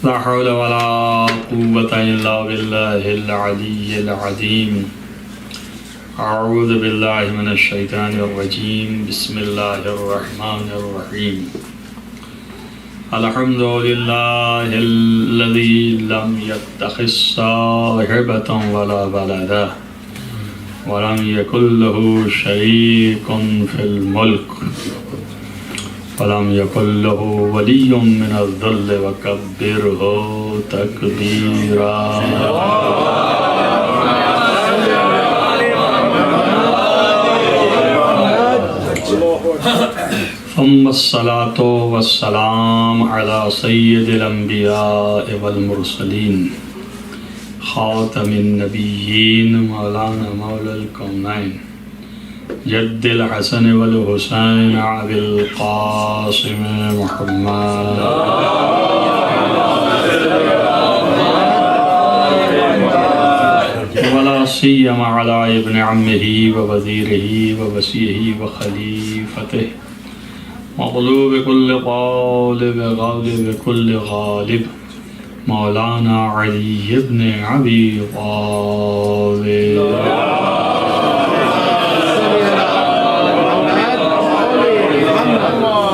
لا حول ولا قوة إلا بالله العلي العظيم. أعوذ بالله من الشيطان الرجيم. بسم الله الرحمن الرحيم. الحمد لله الذي لم يتخذ صاحبة ولا ولدا ولم يكن له شريك في الملك ولم يكن له ولي من الذل وكبره تكبيرا. ثم الصلاة والسلام على سيد الأنبياء والمرسلين خاتم النبيين مولانا مولى الكونين جد الحسن والحسين أبي القاسم محمد ولا سيما على ابن عمه ووزيره ووصيه وخليفته مغلوب كل غالب غالب كل غالب مولانا علي بن أبي طالب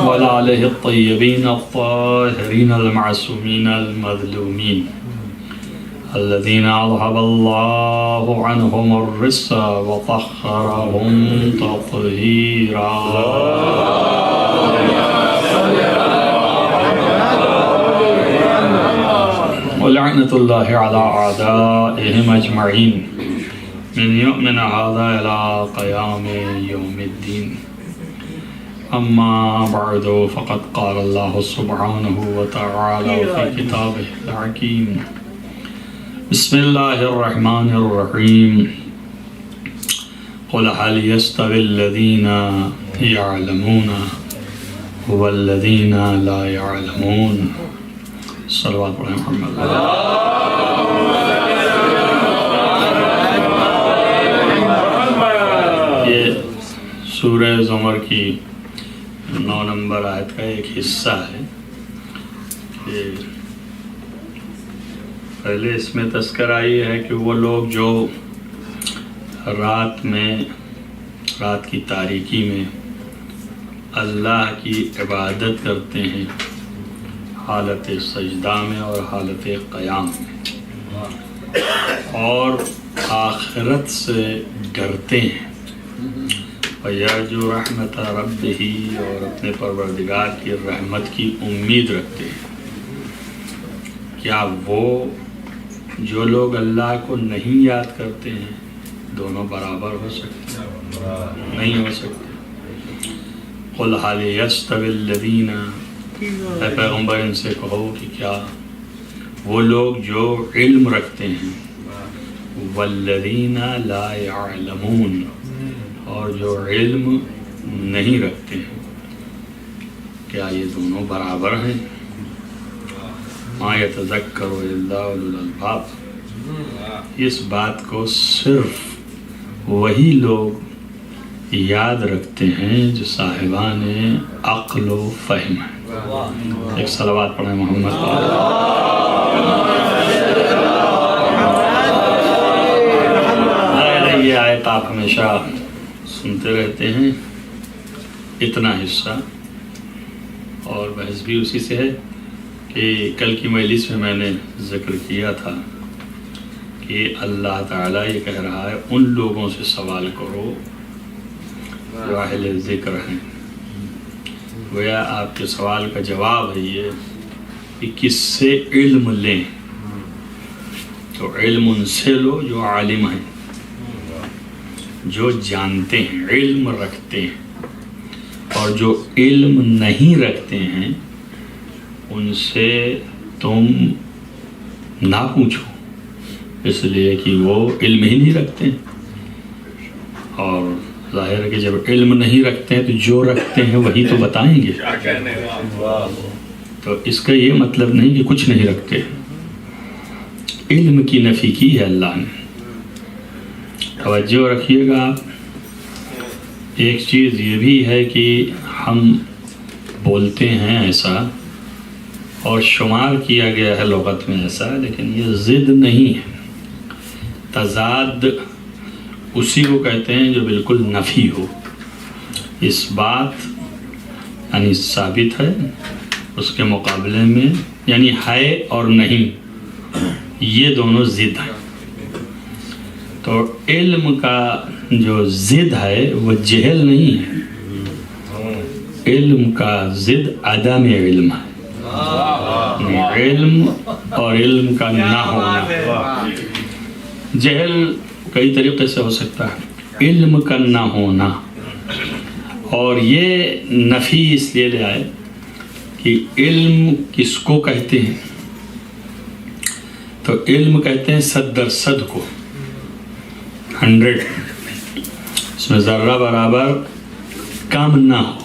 وآله الطيبين الطاهرين المعصومين المظلومين الذين أذهب الله عنهم الرجس وطهرهم تطهيرا. ولعنة الله على أعدائهم أجمعين من يؤمن هذا إلى قيام يوم الدين. أما بعد فقد قال الله سبحانه وتعالى في كتابه الحكيم. بسم الله الرحمن الرحيم. قل هل يستوي الذين يعلمون والذين لا يعلمون. صلوات محمد. یہ سورہ زمر کی 9 نمبر آیت کا ایک حصہ ہے کہ پہلے اس میں تذکرہ یہ ہے کہ وہ لوگ جو رات کی تاریکی میں اللہ کی عبادت کرتے ہیں حالت سجدہ میں اور حالت قیام میں اور آخرت سے ڈرتے ہیں وَيَرْجُو رَحْمَةَ رَبِّهِ اور اپنے پروردگار کی رحمت کی امید رکھتے ہیں. کیا وہ جو لوگ اللہ کو نہیں یاد کرتے ہیں دونوں برابر ہو سکتے ہیں؟ نہیں ہو سکتے. قُلْ هَلْ يَسْتَوِي الَّذِينَ اے پیغمبر ان سے کہو کہ کیا وہ لوگ جو علم رکھتے ہیں وَالَّذِينَ لَا يَعْلَمُونَ اور جو علم نہیں رکھتے ہیں کیا یہ دونوں برابر ہیں؟ مَا يَتَذَكَّرُ إِلَّا أُولُو الْأَلْبَابِ اس بات کو صرف وہی لوگ یاد رکھتے ہیں جو صاحبان عقل و فہم ہیں. ایک صلوات پڑھیں محمد. یہ آیت آپ ہمیشہ سنتے رہتے ہیں اتنا حصہ اور بحث بھی اسی سے ہے کہ کل کی مجلس میں نے ذکر کیا تھا کہ اللہ تعالیٰ یہ کہہ رہا ہے ان لوگوں سے سوال کرو جو اہل ذکر ہیں. گویا آپ کے سوال کا جواب ہے یہ کہ کس سے علم لیں. تو علم ان سے لو جو عالم ہیں جو جانتے ہیں علم رکھتے ہیں اور جو علم نہیں رکھتے ہیں ان سے تم نہ پوچھو اس لیے کہ وہ علم ہی نہیں رکھتے اور ظاہر ہے کہ جب علم نہیں رکھتے ہیں تو جو رکھتے ہیں وہی تو بتائیں گے. تو اس کا یہ مطلب نہیں کہ کچھ نہیں رکھتے. علم کی نفی کی ہے اللہ نے. توجہ رکھیے گا آپ. ایک چیز یہ بھی ہے کہ ہم بولتے ہیں ایسا اور شمار کیا گیا ہے لغت میں ایسا، لیکن یہ ضد نہیں ہے. تضاد اسی کو کہتے ہیں جو بالکل نفی ہو. اس بات یعنی ثابت ہے، اس کے مقابلے میں یعنی ہے اور نہیں، یہ دونوں ضد ہیں. تو علم کا جو ضد ہے وہ جہل نہیں ہے، علم کا ضد عدم علم ہے. علم اور علم کا نہ ہونا. جہل کئی طریقے سے ہو سکتا ہے، علم کا نہ ہونا. اور یہ نفی اس لیے لے آئے کہ علم کس کو کہتے ہیں؟ تو علم کہتے ہیں 100% کو، 100، اس میں ذرہ برابر کم نہ ہو.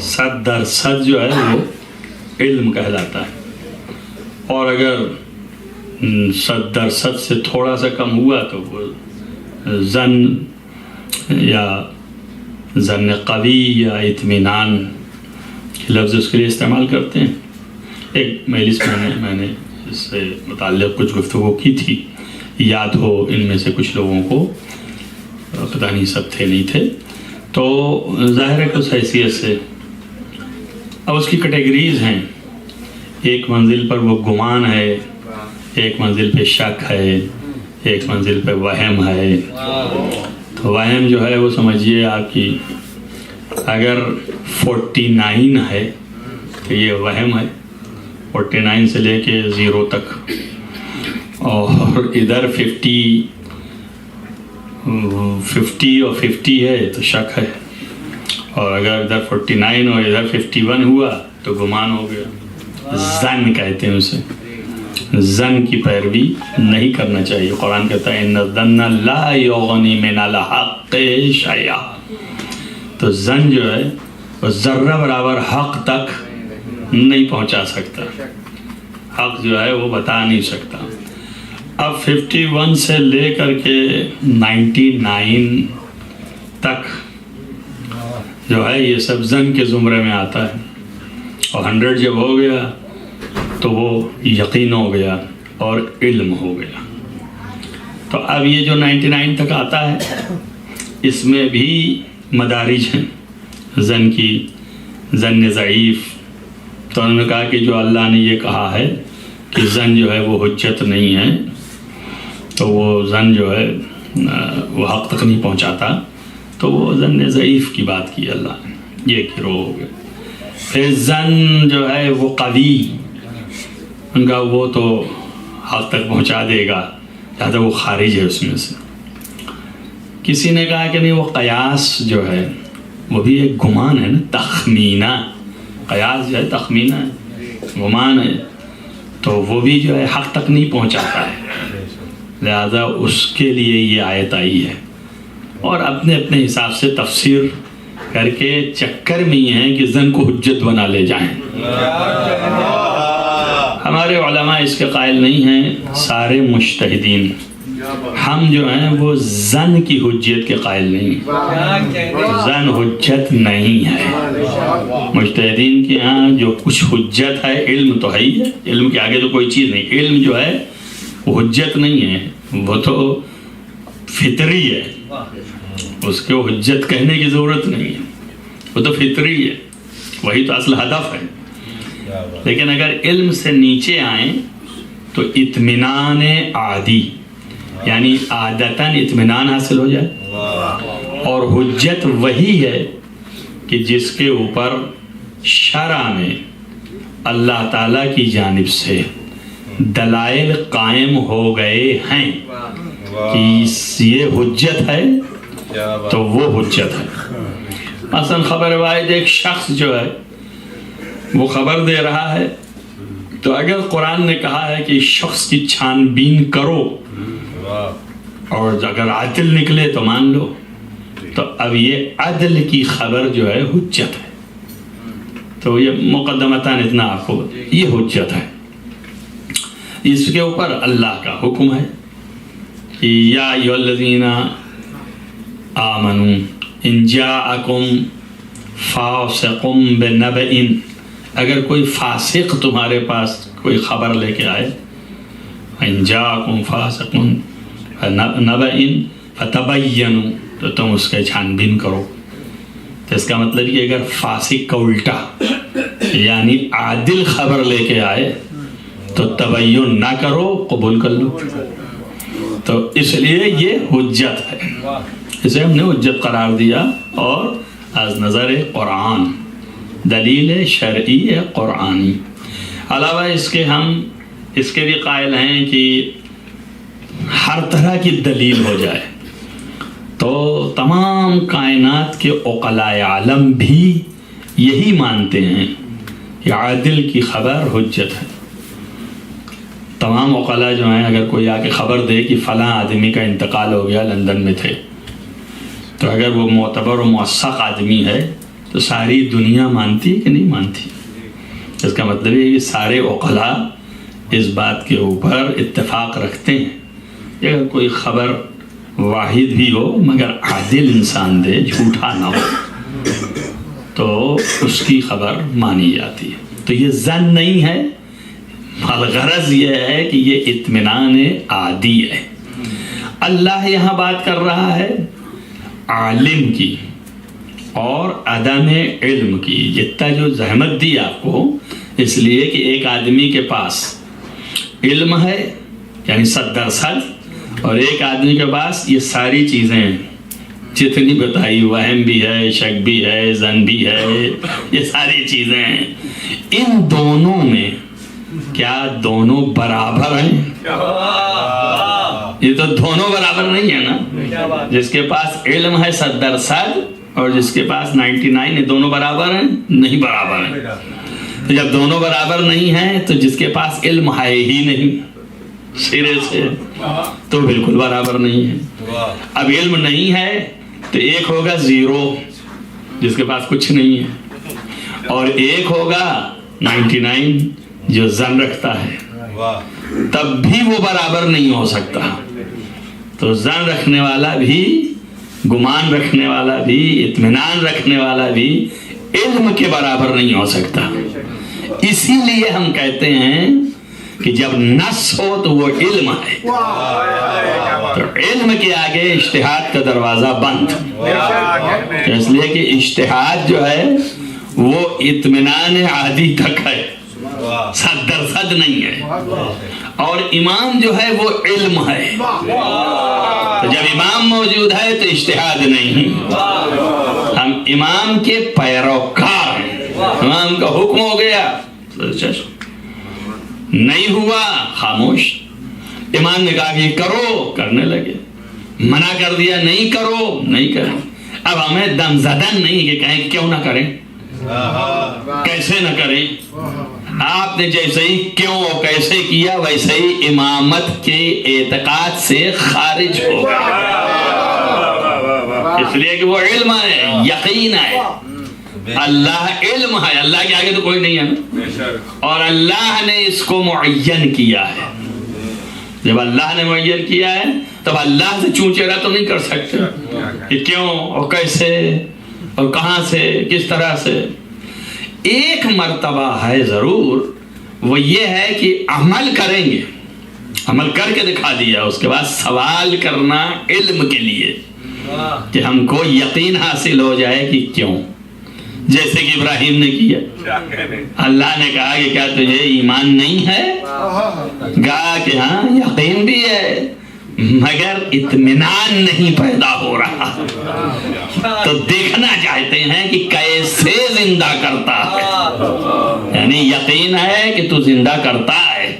100% جو ہے وہ علم کہلاتا ہے. اور اگر 100% سے تھوڑا سا کم ہوا تو وہ ظن یا ظن قوی یا اطمینان کے لفظ اس کے لیے استعمال کرتے ہیں. ایک مجلس میں نے اس سے متعلق کچھ گفتگو کی تھی، یاد ہو ان میں سے کچھ لوگوں کو، پتہ نہیں سب تھے نہیں تھے. تو ظاہر ہے کہ اس حیثیت سے اب اس کی کیٹیگریز ہیں. ایک منزل پر وہ گمان ہے، ایک منزل پہ شک ہے، ایک منزل پہ وہم ہے. تو وہم جو ہے وہ سمجھیے آپ کی اگر 49 ہے تو یہ وہم ہے، 49 سے لے کے 0 تک. اور ادھر 50 اور 50 ہے تو شک ہے. اور اگر ادھر 49 اور ادھر 51 ہوا تو گمان ہو گیا. ظن کہتے ہیں اسے. ظن کی پیروی نہیں کرنا چاہیے. قرآن کہتا ہے ان الظن لا یغنی من الحق شیئا. تو ظن جو ہے وہ ذرہ برابر حق تک نہیں پہنچا سکتا، حق جو ہے وہ بتا نہیں سکتا. اب 51 سے لے کر کے 99 تک جو ہے یہ سب ظن کے زمرے میں آتا ہے. اور 100 جب ہو گیا تو وہ یقین ہو گیا اور علم ہو گیا. تو اب یہ جو 99 تک آتا ہے اس میں بھی مدارج ہیں ظن کی. ظن ضعیف، تو انہوں نے کہا کہ جو اللہ نے یہ کہا ہے کہ ظن جو ہے وہ حجت نہیں ہے، تو وہ ظن جو ہے وہ حق تک نہیں پہنچاتا، تو وہ ظن ضعیف کی بات کی اللہ نے. یہ گروہ ہو گیا. پھر ظن جو ہے وہ قوی، ان کا وہ تو حق تک پہنچا دے گا، لہٰذا وہ خارج ہے اس میں سے. کسی نے کہا کہ نہیں وہ قیاس جو ہے وہ بھی ایک گمان ہے نا، تخمینہ. قیاس جو ہے تخمینہ ہے، گمان ہے، تو وہ بھی جو ہے حق تک نہیں پہنچاتا ہے، لہذا اس کے لیے یہ آیت آئی ہے. اور اپنے اپنے حساب سے تفسیر کر کے چکر میں یہ ہیں کہ ظن کو حجت بنا لے جائیں. ہمارے علماء اس کے قائل نہیں ہیں، سارے مجتہدین. ہم جو ہیں وہ ظن کی حجت کے قائل نہیں، ظن حجت نہیں ہے. مجتہدین کے ہاں جو کچھ حجت ہے، علم تو ہے ہی ہے، علم کے آگے تو کوئی چیز نہیں. علم جو ہے وہ حجت نہیں ہے، وہ تو فطری ہے، اس کو حجت کہنے کی ضرورت نہیں ہے، وہ تو فطری ہے، وہی تو اصل ہدف ہے. لیکن اگر علم سے نیچے آئیں تو اطمینان عادی، یعنی عادتاً اطمینان حاصل ہو جائے. اور حجت وہی ہے کہ جس کے اوپر شرع میں اللہ تعالیٰ کی جانب سے دلائل قائم ہو گئے ہیں کہ یہ حجت ہے تو وہ حجت ہے. مثلا خبر واحد ایک شخص جو ہے وہ خبر دے رہا ہے، تو اگر قرآن نے کہا ہے کہ اس شخص کی چھان بین کرو اور اگر عدل نکلے تو مان لو، تو اب یہ عدل کی خبر جو ہے حجت ہے. تو یہ مقدمتاً اتنا آپ کو یہ حجت ہے. اس کے اوپر اللہ کا حکم ہے کہ یا ایھا الذین آمنوا ان جاءکم فاسق بنبأ، اگر کوئی فاسق تمہارے پاس کوئی خبر لے کے آئے، ان جاءکم فاسق بنبأ فتبینوا، تو تم اس کے چھان بین کرو. تو اس کا مطلب یہ اگر فاسق کا الٹا یعنی عادل خبر لے کے آئے تو تبین نہ کرو، قبول کر لو. تو اس لیے یہ حجت ہے، اسے ہم نے حجت قرار دیا. اور از نظر قرآن دلیل شرعی ہے قرآنی. علاوہ اس کے ہم اس کے بھی قائل ہیں کہ ہر طرح کی دلیل ہو جائے تو تمام کائنات کے عقلاء عالم بھی یہی مانتے ہیں کہ عادل کی خبر حجت ہے. تمام عقلاء جو ہیں اگر کوئی آ کے خبر دے کہ فلاں آدمی کا انتقال ہو گیا، لندن میں تھے، تو اگر وہ معتبر و موثق آدمی ہے تو ساری دنیا مانتی کہ نہیں مانتی؟ اس کا مطلب یہ کہ سارے عقلاء اس بات کے اوپر اتفاق رکھتے ہیں کہ اگر کوئی خبر واحد بھی ہو مگر عادل انسان دے، جھوٹا نہ ہو، تو اس کی خبر مانی جاتی ہے. تو یہ ظن نہیں ہے، الغرض یہ ہے کہ یہ اطمینان عادی ہے. اللہ یہاں بات کر رہا ہے عالم کی اور عدم علم کی. جتنا جو زحمت دی آپ کو اس لیے کہ ایک آدمی کے پاس علم ہے یعنی 100%، اور ایک آدمی کے پاس یہ ساری چیزیں جتنی بتائی، وہم بھی ہے، شک بھی ہے، ظن بھی ہے، یہ ساری چیزیں ہیں. ان دونوں میں کیا دونوں برابر ہیں؟ یہ تو دونوں برابر نہیں ہے نا. جس کے پاس علم ہے 100% اور جس کے پاس 99 ہے، دونوں برابر ہیں؟ نہیں برابر ہیں. تو جب دونوں برابر نہیں ہیں تو جس کے پاس علم ہے ہی نہیں سرے سے تو بالکل برابر نہیں ہے. اب علم نہیں ہے تو ایک ہوگا 0 جس کے پاس کچھ نہیں ہے، اور ایک ہوگا 99 جو ظن رکھتا ہے. تب بھی وہ برابر نہیں ہو سکتا. تو ظن رکھنے والا بھی، گمان رکھنے والا بھی، اطمینان رکھنے والا بھی علم کے برابر نہیں ہو سکتا. اسی لیے ہم کہتے ہیں کہ جب نص ہو تو وہ علم ہے، تو علم کے آگے اجتہاد کا دروازہ بند. اس لیے کہ اجتہاد جو ہے وہ اطمینان عادی تک ہے، 100% نہیں ہے. اور امام جو ہے وہ علم ہے. تو جب امام موجود ہے تو اجتہاد نہیں. ہم امام کے پیروکار ہیں. امام کا حکم ہو گیا نہیں ہوا خاموش. امام نے کہا کہ کرو، کرنے لگے. منع کر دیا نہیں کرو، نہیں کریں. اب ہمیں دم زدن نہیں کہ کہیں کیوں نہ کریں، کیسے نہ کریں. آپ نے جیسے ہی کیوں اور کیسے کیا ویسے ہی امامت کے اعتقاد سے خارج ہوگا. اس لیے کہ وہ علم ہے، یقین ہے. اللہ علم ہے، اللہ کے آگے تو کوئی نہیں ہے نا. اور اللہ نے اس کو معین کیا ہے. جب اللہ نے معین کیا ہے تب اللہ سے چونچیرا تو نہیں کر سکتے کہ کیوں اور کیسے اور کہاں سے کس طرح سے. ایک مرتبہ ہے ضرور، وہ یہ ہے کہ عمل کریں گے، عمل کر کے دکھا دیا. اس کے بعد سوال کرنا علم کے لیے کہ ہم کو یقین حاصل ہو جائے کہ کیوں. جیسے کہ ابراہیم نے کیا، اللہ نے کہا کہ کیا تجھے ایمان نہیں ہے؟ کہا کہ ہاں یقین بھی ہے مگر اطمینان نہیں پیدا ہو رہا. تو دیکھنا چاہتے ہیں کہ کیسے زندہ کرتا ہے. یعنی یقین ہے کہ تو زندہ کرتا ہے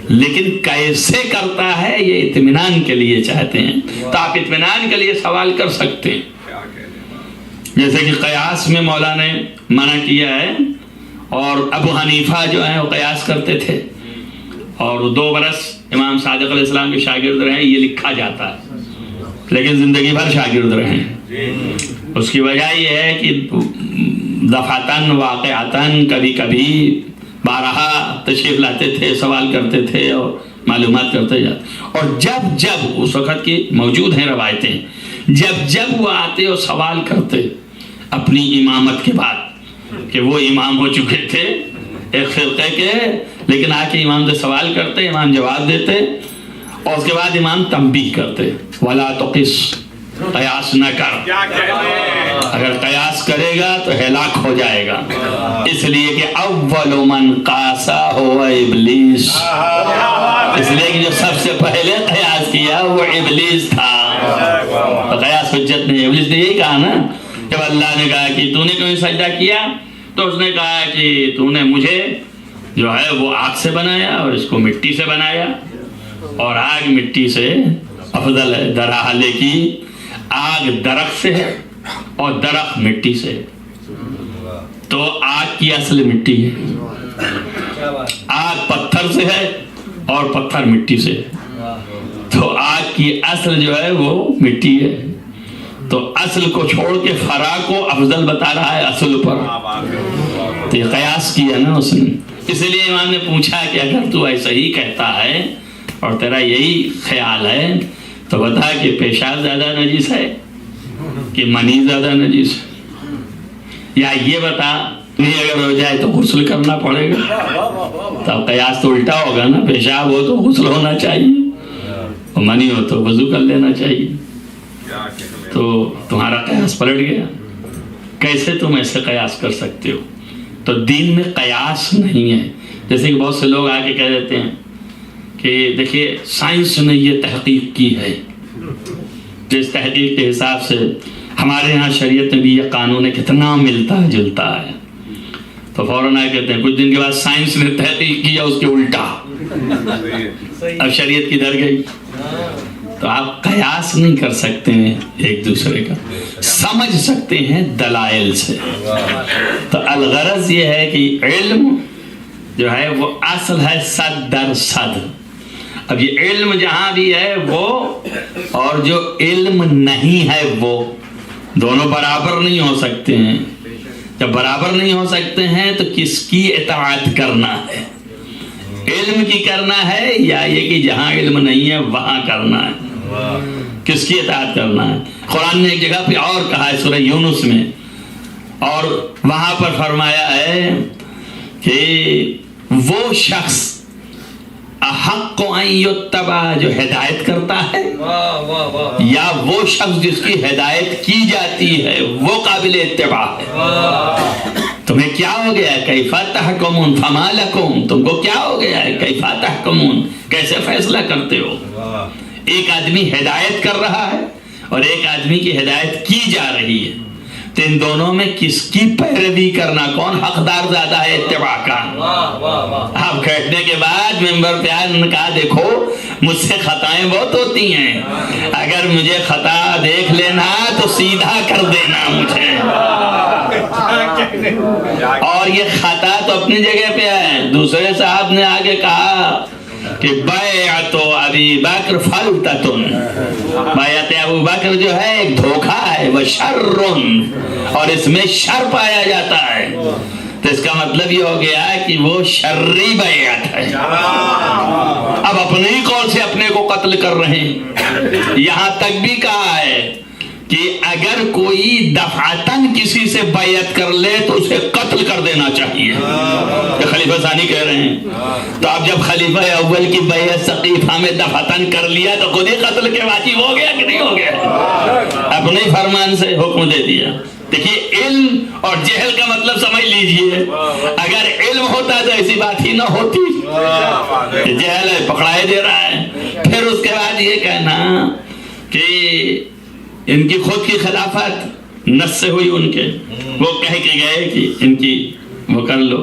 لیکن کیسے کرتا ہے یہ اطمینان کے لیے چاہتے ہیں. تو آپ اطمینان کے لیے سوال کر سکتے ہیں. جیسے کہ قیاس میں مولا نے منع کیا ہے، اور ابو حنیفہ جو ہیں وہ قیاس کرتے تھے اور 2 برس امام صادق علیہ السلام کے شاگرد رہے. یہ لکھا جاتا ہے لیکن زندگی بھر شاگرد رہے. اس کی وجہ یہ ہے کہ دفعتاً واقعتاً کبھی کبھی بارہا تشریف لاتے تھے، سوال کرتے تھے اور معلومات کرتے جاتے. اور جب جب اس وقت کی موجود ہیں روایتیں، جب جب وہ آتے اور سوال کرتے اپنی امامت کے بعد کہ وہ امام ہو چکے تھے ایک فرقے کے، لیکن آ کے امام سے سوال کرتے، امام جواب دیتے، اور اس کے بعد امام تنبیہ کرتے، وَلَا تُقِسْ، قیاس نہ کر، اگر قیاس کرے گا تو ہلاک ہو جائے گا، اس لیے کہ اول من قاسا ہوا ابلیس، اس لیے کہ جو سب سے پہلے قیاس کیا وہ ابلیس تھا، تو قیاس حجت نہیں۔ ابلیس نے یہی کہا نا، جب اللہ نے کہا کہ تو نے کیوں سجدہ کیا، تو اس نے کہا کہ تو نے مجھے جو ہے وہ آگ سے بنایا اور اس کو مٹی سے بنایا، اور آگ مٹی سے افضل ہے، درحالے کی آگ درخت سے ہے اور درخت مٹی سے ہے، تو آگ کی اصل مٹی ہے، آگ پتھر سے ہے اور پتھر مٹی سے ہے، تو آگ کی اصل جو ہے وہ مٹی ہے، تو اصل کو چھوڑ کے فرع کو افضل بتا رہا ہے اصل پر، تو یہ قیاس کیا نا اس نے۔ اس لیے امام نے پوچھا کہ اگر تو ایسا ہی کہتا ہے اور تیرا یہی خیال ہے تو بتا کہ پیشاب زیادہ نجیس ہے کہ منی زیادہ نجیس ہے، یا یہ بتا نہیں اگر ہو جائے تو غسل کرنا پڑے گا، تو قیاس تو الٹا ہوگا نا، پیشاب ہو تو غسل ہونا چاہیے اور منی ہو تو وضو کر لینا چاہیے، تو تمہارا قیاس پلٹ گیا، کیسے تم ایسے قیاس کر سکتے ہو؟ تو دین میں قیاس نہیں ہے۔ جیسے کہ بہت سے لوگ آ کے کہہ دیتے ہیں کہ دیکھیے سائنس نے یہ تحقیق کی ہے، جس تحقیق کے حساب سے ہمارے ہاں شریعت میں بھی یہ قانون ہے، کتنا ملتا جلتا ہے، تو فوراً آ کہتے ہیں کچھ دن کے بعد سائنس نے تحقیق کیا اس کے الٹا، اب شریعت کدھر گئی؟ تو آپ قیاس نہیں کر سکتے ہیں ایک دوسرے کا، سمجھ سکتے ہیں دلائل سے۔ تو الغرض یہ ہے کہ علم جو ہے وہ اصل ہے 100%۔ اب یہ علم جہاں بھی ہے وہ اور جو علم نہیں ہے وہ دونوں برابر نہیں ہو سکتے ہیں، جب برابر نہیں ہو سکتے ہیں تو کس کی اطاعت کرنا ہے؟ علم کی کرنا ہے یا یہ کہ جہاں علم نہیں ہے وہاں کرنا ہے؟ کس کی اطاعت کرنا ہے؟ قرآن نے ایک جگہ پہ اور کہا ہے سورہ یونس میں، اور وہاں پر فرمایا ہے کہ وہ شخص احق ان یتبع جو ہدایت کرتا ہے، یا وہ شخص جس کی ہدایت کی جاتی ہے وہ قابل اتباع ہے۔ تمہیں کیا ہو گیا ہے؟ کیف تحکمون فما لکم، تم کو کیا ہو گیا ہے؟ کیف تحکمون، کیسے فیصلہ کرتے ہو؟ ایک آدمی ہدایت کر رہا ہے اور ایک آدمی کی ہدایت کی جا رہی ہے، تو ان دونوں میں کس کی پیروی کرنا، کون حقدار زیادہ ہے اتباع کا؟ آپ کہنے کے بعد ممبر پہ آئے، انہوں نے کہا دیکھو مجھ سے خطائیں بہت ہوتی ہیں، اگر مجھے خطا دیکھ لینا تو سیدھا کر دینا مجھے، اور یہ خطا تو اپنی جگہ پہ ہے۔ دوسرے صاحب نے آگے کہا کہ بیعت ابی بکر فلتتن، بیعت ابو بکر جو ہے ایک دھوکہ ہے، وہ شرن، اور اس میں شر پایا جاتا ہے، تو اس کا مطلب یہ ہو گیا ہے کہ وہ شرری بیعت ہے۔ اب اپنے ہی قول سے اپنے کو قتل کر رہے ہیں۔ یہاں تک بھی کہا ہے کہ اگر کوئی دفعتاً کسی سے بیعت کر لے تو اسے قتل کر دینا چاہیے، یہ خلیفہ ثانی کہہ رہے ہیں۔ تو اب جب خلیفہ اول کی بیعت سقیفہ میں دفعتاً کر لیا تو خود ہی قتل کے واجب ہو گیا کہ نہیں ہو گیا؟ اپنے فرمان سے حکم دے دیا۔ دیکھیے علم اور جہل کا مطلب سمجھ لیجئے، اگر علم ہوتا تو ایسی بات ہی نہ ہوتی، جہل ہے پکڑائے دے رہا ہے۔ پھر اس کے بعد یہ کہنا کہ ان کی خود کی خلافت نص سے ہوئی، ان کے وہ کہہ کے گئے کہ ان کی وہ کر لو،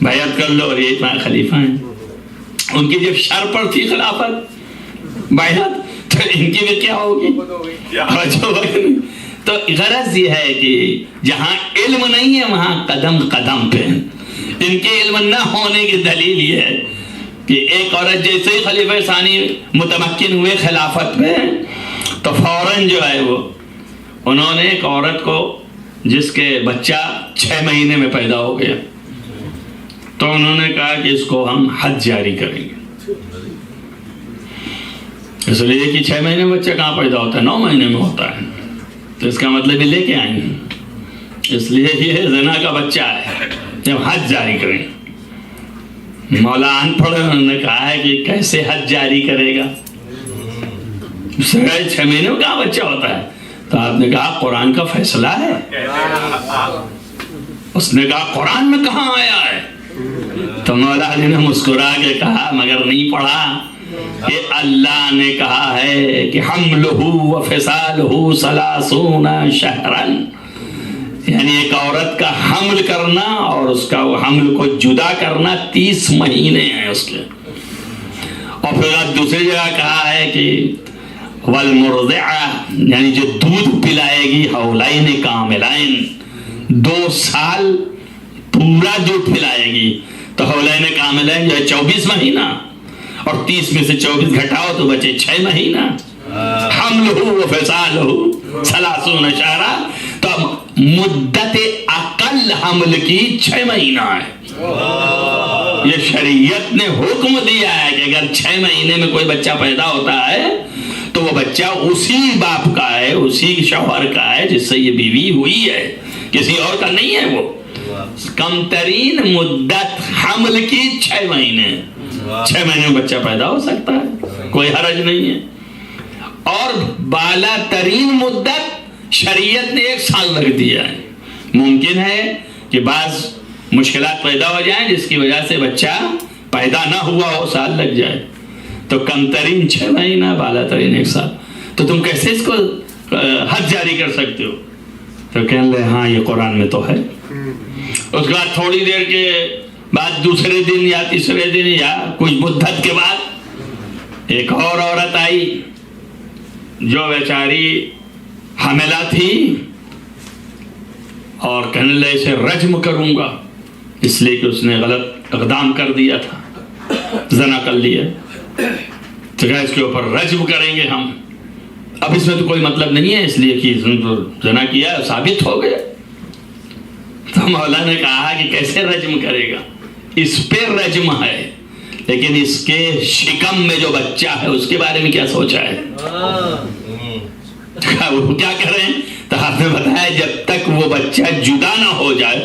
بیعت کر لو اور یہ اتنا خلیفہ ہیں۔ ان کی جب شر پر تھی خلافت بیعت تو ان کی بھی کیا ہوگی؟ تو غرض یہ ہے کہ جہاں علم نہیں ہے وہاں قدم قدم پہ، ان کے علم نہ ہونے کی دلیل یہ ہے کہ ایک عورت جیسے ہی خلیفہ ثانی متمکن ہوئے خلافت میں تو فوراً جو ہے وہ انہوں نے ایک عورت کو جس کے بچہ 6 مہینے میں پیدا ہو گیا تو انہوں نے کہا کہ اس کو ہم حد جاری کریں گے، اس لیے کہ 6 مہینے میں بچہ کہاں پیدا ہوتا ہے؟ 9 مہینے میں ہوتا ہے، تو اس کا مطلب یہ لے کے آئیں گے اس لیے یہ زنا کا بچہ ہے. جب حد جاری کریں، مولا ان پڑھ انہوں نے کہا ہے کہ کیسے حد جاری کرے گا، 6 مہینوں کا بچہ ہوتا ہے. تو آپ نے کہا قرآن کا فیصلہ ہے. اس نے کہا قرآن میں کہاں آیا ہے؟ تو مولا علی نے مسکرا کے کہا مگر نہیں پڑھا کہ اللہ نے کہا ہے کہ حملہ و فصالہ 30 شہرا، یعنی ایک عورت کا حمل کرنا اور اس کا وہ حمل کو جدا کرنا 30 مہینے ہیں اس کے. اور پھر دوسری جگہ کہا ہے کہ والمرضعہ، یعنی جو دودھ پلائے گی حولین کاملین، 2 سال پورا دودھ پلائے گی. تو حولین کاملین جو ہے 24 مہینہ، اور 30 میں سے 24 گھٹاؤ تو بچے 6 مہینہ. حملہ و فصالہ 30 شہرا، تو اب مدت اقل حمل کی 6 مہینہ ہے. یہ شریعت نے حکم دیا ہے کہ اگر 6 مہینے میں کوئی بچہ پیدا ہوتا ہے تو وہ بچہ اسی باپ کا ہے، اسی شوہر کا ہے جس سے یہ بیوی ہوئی ہے، کسی اور کا نہیں ہے. وہ کم ترین مدت حمل کی 6 مہینے، 6 مہینے میں بچہ پیدا ہو سکتا ہے، کوئی حرج نہیں ہے. اور بالا ترین مدت شریعت نے 1 سال رکھ دیا ہے. ممکن ہے کہ بعض مشکلات پیدا ہو جائیں جس کی وجہ سے بچہ پیدا نہ ہوا ہو، سال لگ جائے. تو کم ترین 6 مہینہ، بالا ترین 1 سال. تو تم کیسے اس کو حد جاری کر سکتے ہو؟ تو کہنے لے ہاں یہ قرآن میں تو ہے. اس کے بعد تھوڑی دیر کے بعد دوسرے دن یا تیسرے دن یا کچھ مدت کے بعد ایک اور عورت آئی جو بیچاری حاملہ تھی، اور کہنے لے اسے رجم کروں گا، اس لیے کہ اس نے غلط اقدام کر دیا تھا، زنا کر لیا. تو کہا اس کے اوپر رجم کریں گے ہم. اب اس میں تو کوئی مطلب نہیں ہے، اس لیے کہ زنا کیا ہے ثابت ہو گیا. تو مولا نے کہا کہ کیسے رجم کرے گا؟ اس پہ رجم ہے، لیکن اس کے شکم میں جو بچہ ہے اس کے بارے میں کیا سوچا ہے؟ وہ کیا کریں؟ تو آپ نے بتایا جب تک وہ بچہ جدا نہ ہو جائے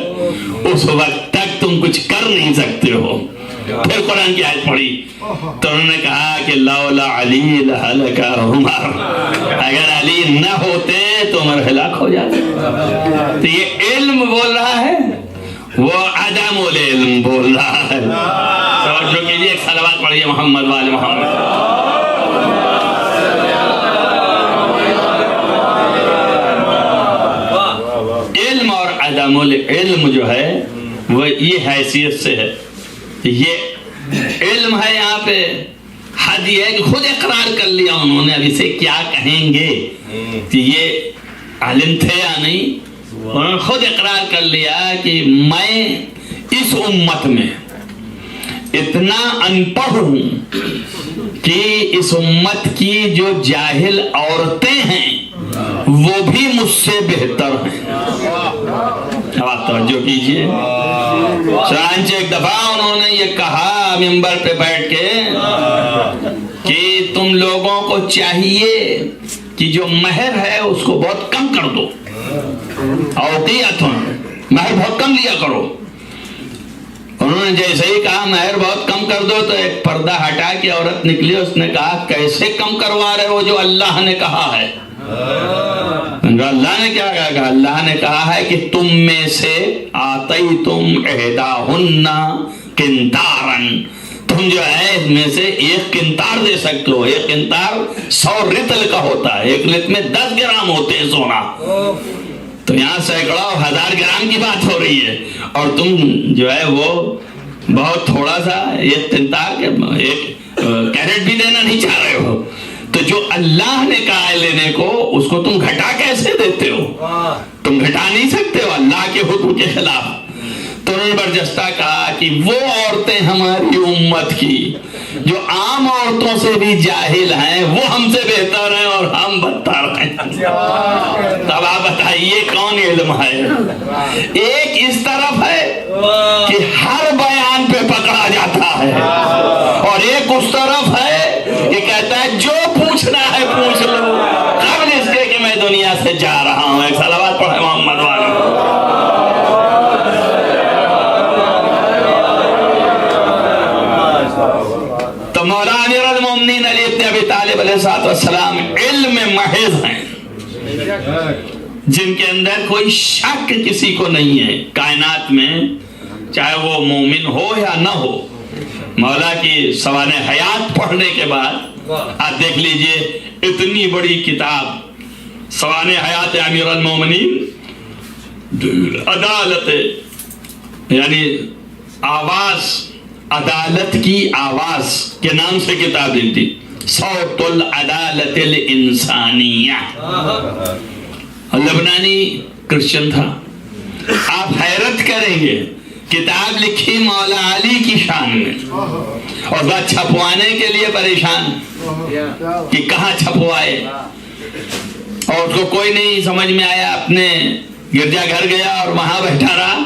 اس وقت تک تم کچھ کر نہیں سکتے ہو. پھر قرآن کی آیت پڑھی تو انہوں نے کہا کہ لولا علی لہلک عمر، اگر علی نہ ہوتے تو عمر ہلاک ہو جاتے. تو یہ علم بول رہا ہے، وہ عدم العلم بول رہا ہے. توجہ کیجیے، ایک صلوات پڑھیے محمد وآل محمد. علم اور عدم العلم جو ہے وہ یہ حیثیت سے ہے. یہ علم ہے یہاں پہ حد یہ ہے کہ خود اقرار کر لیا انہوں نے. اب اسے کیا کہیں گے کہ یہ عالم تھے یا نہیں؟ انہوں نے خود اقرار کر لیا کہ میں اس امت میں اتنا ان پڑھ ہوں کہ اس امت کی جو جاہل عورتیں ہیں وہ بھی مجھ سے بہتر ہیں. اب آپ توجہ کیجئے. چنانچہ ایک دفعہ انہوں نے یہ کہا ممبر پہ بیٹھ کے کہ تم لوگوں کو چاہیے کہ جو مہر ہے اس کو بہت کم کر دو، اوقیتن، مہر بہت کم لیا کرو. انہوں نے جیسے ہی کہا مہر بہت کم کر دو تو ایک پردہ ہٹا کے عورت نکلی. اس نے کہا کیسے کم کروا رہے ہو جو اللہ نے کہا ہے؟ اللہ نے کیا کہا؟ اللہ نے کہا ہے کہ تم میں سے آتیتم احداہن قنطارن، تم جو ہے اس میں سے 1 قنطار دے سکتے ہو. 1 قنطار 100 رطل کا ہوتا ہے، 1 رطل میں 10 گرام ہوتے ہیں سونا. تو یہاں سینکڑوں 1000 گرام کی بات ہو رہی ہے، اور تم جو ہے وہ بہت تھوڑا سا 1 قنطار 1 کیرٹ بھی دینا نہیں چاہ رہے ہو. تو جو اللہ نے کہا ہے لینے کو اس کو تم گھٹا کیسے دیتے ہو؟ تم گھٹا نہیں سکتے ہو اللہ کے حکم کے خلاف. تو انہوں نے برجستہ کہا کہ وہ عورتیں ہماری امت کی جو عام عورتوں سے بھی جاہل ہیں وہ ہم سے بہتر ہیں اور ہم بدتر ہیں. تب آپ بتائیے کون علم ہے؟ ایک اس طرف ہے کہ ہر بیان پہ پکڑا جاتا ہے، اور ایک اس طرف ہے کہ کہتا ہے جو پوچھنا ہے پوچھ لو قبل اس کے کہ میں دنیا سے جا رہا ہوں. ایک صلوات پڑھے محمد والے. تو مولا امیر المومنین علی ابن ابی طالب علیہ السلام علم محض ہیں، جن کے اندر کوئی شک کسی کو نہیں ہے کائنات میں، چاہے وہ مومن ہو یا نہ ہو۔ مولا کی سوانح حیات پڑھنے کے بعد آپ دیکھ لیجئے اتنی بڑی کتاب سوانح حیات امیر المومنین، عدالت یعنی آواز، عدالت کی آواز کے نام سے کتاب لکھی، صوت العدالت الانسانیہ۔ لبنانی کرسچن تھا، آپ حیرت کریں گے، کتاب لکھی مولا علی کی شان میں، اور بات چھپوانے کے لیے پریشان کہ کہاں چھپوائے، اور اس کو کوئی نہیں سمجھ میں آیا، اپنے گرجا گھر گیا اور وہاں بیٹھا رہا۔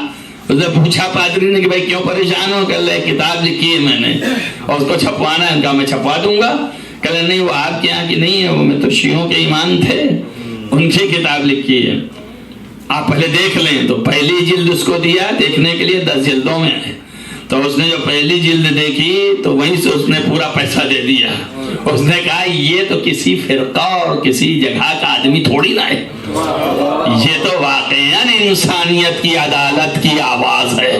اس نے پوچھا پادری نے کہ بھائی کیوں پریشان ہو؟ کہ اللہ کتاب لکھی ہے میں نے اور اس کو چھپوانا ہے۔ کہا میں چھپوا دوں گا۔ کہ نہیں وہ آپ کے یہاں کی نہیں ہے، وہ میں تو شیعوں کے امام تھے، ان کی کتاب لکھی ہے، آپ پہلے دیکھ لیں۔ تو پہلی جلد اس کو دیا دیکھنے کے لیے، 10 جلدوں میں ہے۔ تو اس نے جو پہلی جلد دیکھی تو وہیں سے اس نے پورا پیسہ دے دیا۔ اس نے کہا یہ تو کسی فرقہ اور کسی جگہ کا آدمی تھوڑی نہ ہے، یہ تو واقعاً انسانیت کی عدالت کی آواز ہے۔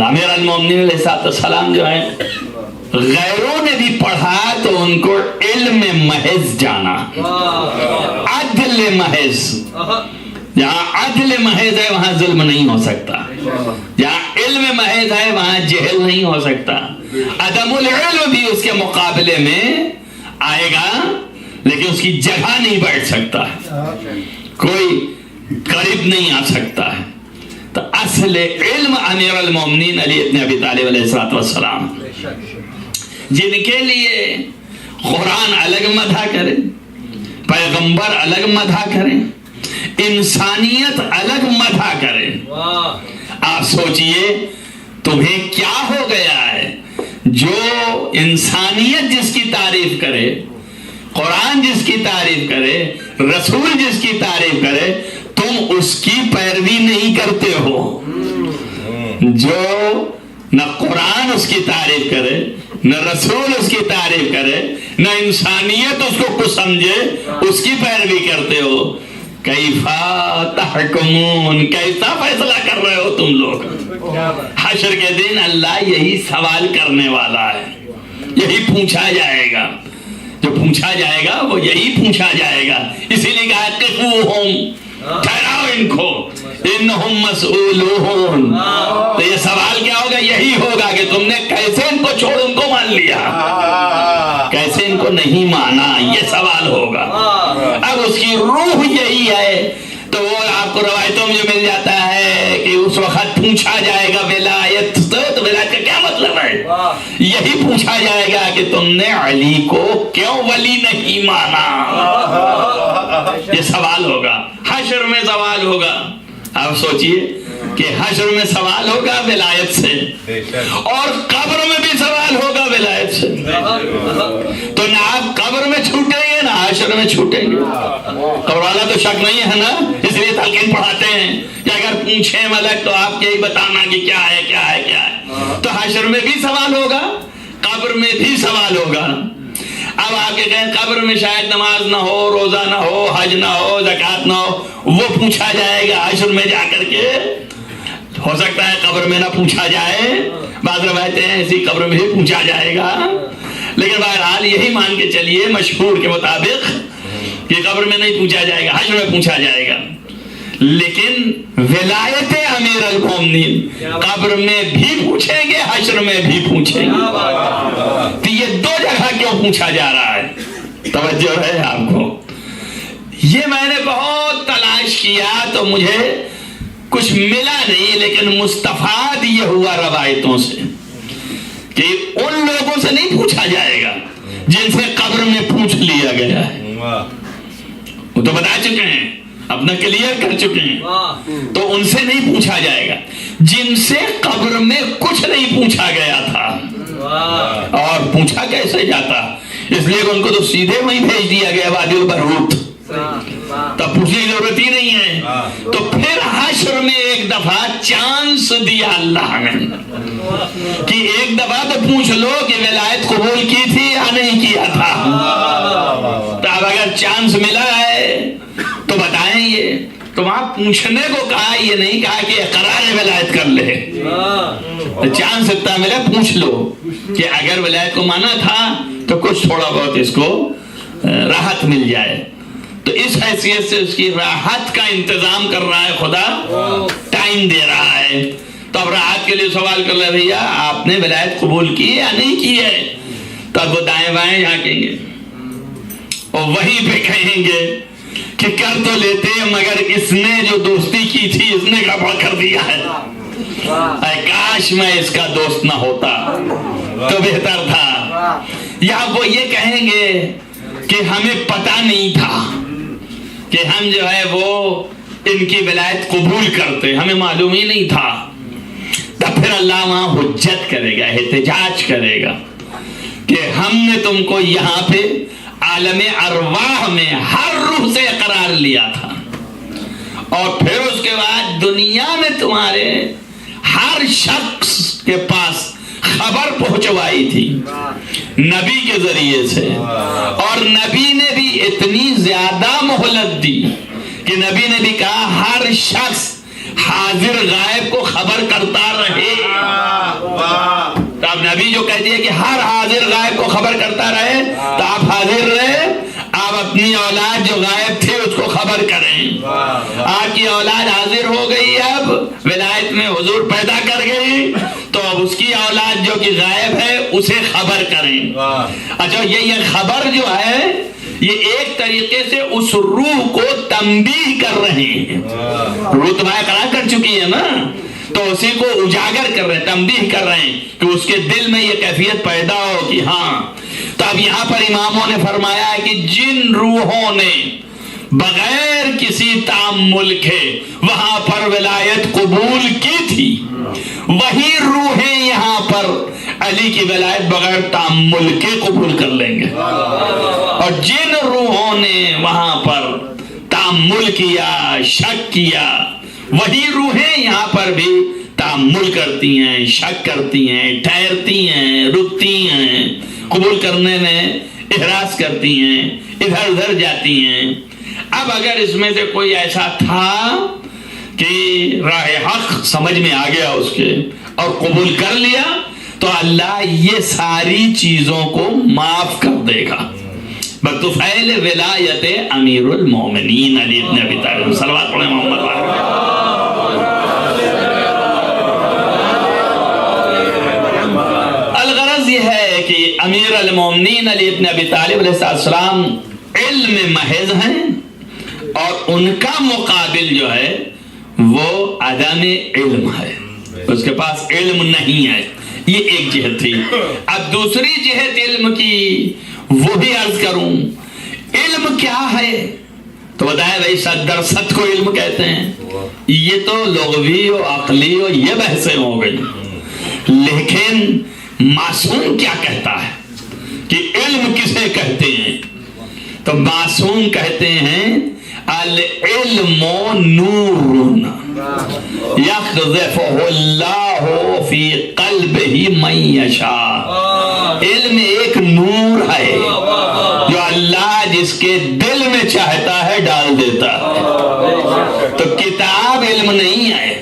امیر المومنین علیہ السلام جو ہیں، غیروں نے بھی پڑھا تو ان کو علم محض جانا، عدل محض۔ جہاں عدل محض ہے وہاں ظلم نہیں ہو سکتا، جہاں علم محض ہے وہاں جہل نہیں ہو سکتا۔ عدم العلم بھی اس کے مقابلے میں آئے گا لیکن اس کی جگہ نہیں بیٹھ سکتا، کوئی قریب نہیں آ سکتا ہے۔ تو اصل علم امیر المومنین علی ابن ابی طالب علیہ السلام، جن کے لیے قرآن الگ مدح کرے، پیغمبر الگ مدح کریں، انسانیت الگ مدح کرے۔ آپ سوچئے تمہیں کیا ہو گیا ہے جو انسانیت جس کی تعریف کرے، قرآن جس کی تعریف کرے، رسول جس کی تعریف کرے، تم اس کی پیروی نہیں کرتے ہو۔ جو نہ قرآن اس کی تعریف کرے، نہ رسول اس کی تعریف کرے، نہ انسانیت اس کو کچھ سمجھے، اس کی پیروی کرتے ہو۔ کیفا تحکمون، کیسا فیصلہ کر رہے ہو تم لوگ؟ حشر کے دن اللہ یہی سوال کرنے والا ہے، یہی پوچھا جائے گا، جو پوچھا جائے گا وہ یہی پوچھا جائے گا۔ اسی لیے کہا قفوہم، ٹھہراؤ ان کو، انہم مسئولون۔ تو یہ سوال کیا ہوگا؟ یہی ہوگا کہ تم نے کیسے ان کو چھوڑ ان کو مان لیا، کیسے ان کو نہیں مانا، یہ سوال ہوگا۔ اب اس کی روح یہی ہے، تو وہ آپ کو روایتوں میں جو مل جاتا ہے کہ اس وقت پوچھا جائے گا ولایت، تو ولایت کا کیا مطلب ہے؟ یہی پوچھا جائے گا کہ تم نے علی کو کیوں ولی نہیں مانا، یہ سوال ہوگا، حشر میں سوال ہوگا۔ آپ سوچئے کہ حشر میں سوال ہوگا ولایت سے، اور قبر میں بھی سوال ہوگا ولایت سے۔ تو نہ آپ قبر میں چھوٹیں گے نہ حشر میں چھوٹیں گے۔ قبر والا تو شک نہیں ہے نا، اس لیے تلقین پڑھاتے ہیں کہ اگر پوچھیں ملک تو آپ یہی بتانا کہ کیا ہے کیا ہے کیا ہے۔ تو حشر میں بھی سوال ہوگا، قبر میں بھی سوال ہوگا۔ اب آپ کے کہیں قبر میں شاید نماز نہ ہو، روزہ نہ ہو، حج نہ ہو، زکوٰۃ نہ ہو، وہ پوچھا جائے گا حشر میں جا کر کے۔ ہو سکتا ہے قبر میں نہ پوچھا جائے، بعض روایتیں ہیں اسی قبر میں ہی پوچھا جائے گا، لیکن بہرحال یہی مان کے چلیے مشہور کے مطابق کہ قبر میں نہیں پوچھا جائے گا، حشر میں پوچھا جائے گا۔ لیکن ولایت امیر المومنین قبر میں بھی پوچھیں گے، حشر میں بھی پوچھیں گے۔ تو یہ دو جگہ کیوں پوچھا جا رہا ہے؟ توجہ ہے آپ کو؟ یہ میں نے بہت تلاش کیا تو مجھے کچھ ملا نہیں، لیکن مستفاد یہ ہوا روایتوں سے کہ ان لوگوں سے نہیں پوچھا جائے گا جن سے قبر میں پوچھ لیا گیا ہے، وہ تو بتا چکے ہیں، اپنا کلیئر کر چکے ہیں، تو ان سے نہیں پوچھا جائے گا جن سے قبر میں کچھ نہیں پوچھا گیا تھا۔ اور پوچھا کیسے جاتا؟ اس لیے ان کو تو سیدھے وہیں بھیج دیا گیا وادی البرہوت، تب پوچھنے کی ضرورت ہی نہیں ہے. تو پھر حشر میں ایک دفعہ چانس دیا اللہ نے کہ ایک دفعہ تو پوچھ لو کہ ولایت قبول کی تھی یا نہیں کیا تھا. تو اب اگر چانس ملا ہے تو بتائیں. یہ تو وہاں پوچھنے کو کہا, یہ نہیں کہا کہ اقرار ولایت کر لے. تو چانس اتنا ملا, پوچھ لو کہ اگر ولایت کو مانا تھا تو کچھ تھوڑا بہت اس کو راحت مل جائے. تو اس حیثیت سے اس کی راحت کا انتظام کر رہا ہے خدا, ٹائم دے رہا ہے. تو اب راحت کے لیے سوال کر رہے, بھیا آپ نے ولایت قبول کی یا نہیں کی ہے؟ تو اب وہ دائیں بائیں جھانکیں گے اور وہیں پہ کہیں گے کہ کر تو لیتے مگر اس نے جو دوستی کی تھی اس نے گڑبڑ کر دیا ہے. اے کاش میں اس کا دوست نہ ہوتا تو بہتر تھا. یا وہ یہ کہیں گے کہ ہمیں پتہ نہیں تھا کہ ہم جو ہے وہ ان کی ولایت قبول کرتے, ہمیں معلوم ہی نہیں تھا. تب پھر اللہ وہاں حجت کرے گا, احتجاج کرے گا کہ ہم نے تم کو یہاں پہ عالم ارواح میں ہر روح سے اقرار لیا تھا, اور پھر اس کے بعد دنیا میں تمہارے ہر شخص کے پاس خبر پہنچوائی تھی نبی کے ذریعے سے, اور نبی نے بھی اتنی زیادہ مہلت دی کہ نبی نے بھی کہا ہر شخص حاضر غائب کو خبر کرتا رہے. تو اب نبی جو کہتی ہے کہ ہر حاضر غائب کو خبر کرتا رہے, تو آپ حاضر رہے, آپ اپنی اولاد جو غائب تھے اس کو خبر کریں. آپ کی اولاد حاضر ہو گئی, اب ولایت میں حضور پیدا کر گئی, تو اب اس کی اولاد جو کہ غائب ہے اسے خبر کریں. اچھا یہ خبر جو ہے یہ ایک طریقے سے اس روح کو تنبیہ کر رہے ہیں. روح تمہارا قرار کر چکی ہے نا, تو اسی کو اجاگر کر رہے ہیں, تنبیہ کر رہے ہیں کہ اس کے دل میں یہ کیفیت پیدا ہو کہ ہاں. تو اب یہاں پر اماموں نے فرمایا ہے کہ جن روحوں نے بغیر کسی تعامل کے وہاں پر ولایت قبول کی تھی, وہی روحیں یہاں پر علی کی ولایت بغیر تعامل کے قبول کر لیں گے. اور جن روحوں نے وہاں پر تعامل کیا, شک کیا, وہی روحیں یہاں پر بھی تعامل کرتی ہیں, شک کرتی ہیں, ٹھہرتی ہیں, رکتی ہیں, قبول کرنے میں احراز کرتی ہیں, ادھر ادھر جاتی ہیں. اب اگر اس میں سے کوئی ایسا تھا کہ راہ حق سمجھ میں آ گیا اس کے اور قبول کر لیا, تو اللہ یہ ساری چیزوں کو معاف کر دے گا. بطفیل ولایت امیر المومنین علی بن ابی طالب. صلوات پڑھیں محمد وعلیہ. الغرض یہ ہے کہ امیر المومنین علی بن ابی طالب علیہ السلام علم محض ہیں, اور ان کا مقابل جو ہے وہ عدم علم ہے, اس کے پاس علم نہیں ہے. یہ ایک جہت تھی. اب دوسری جہت علم کی وہ بھی عرض کروں. علم کیا ہے تو بتایا بھائی, صدر ست کو علم کہتے ہیں. یہ تو لغوی و عقلی و یہ بحثیں ہو گئی, لیکن معصوم کیا کہتا ہے کہ علم کسے کہتے ہیں؟ تو معصوم کہتے ہیں العلم نور یقذفہ اللہ فی قلبہ من یشاء. علم ایک نور ہے جو اللہ جس کے دل میں چاہتا ہے ڈال دیتا ہے. تو کتاب علم نہیں ہے,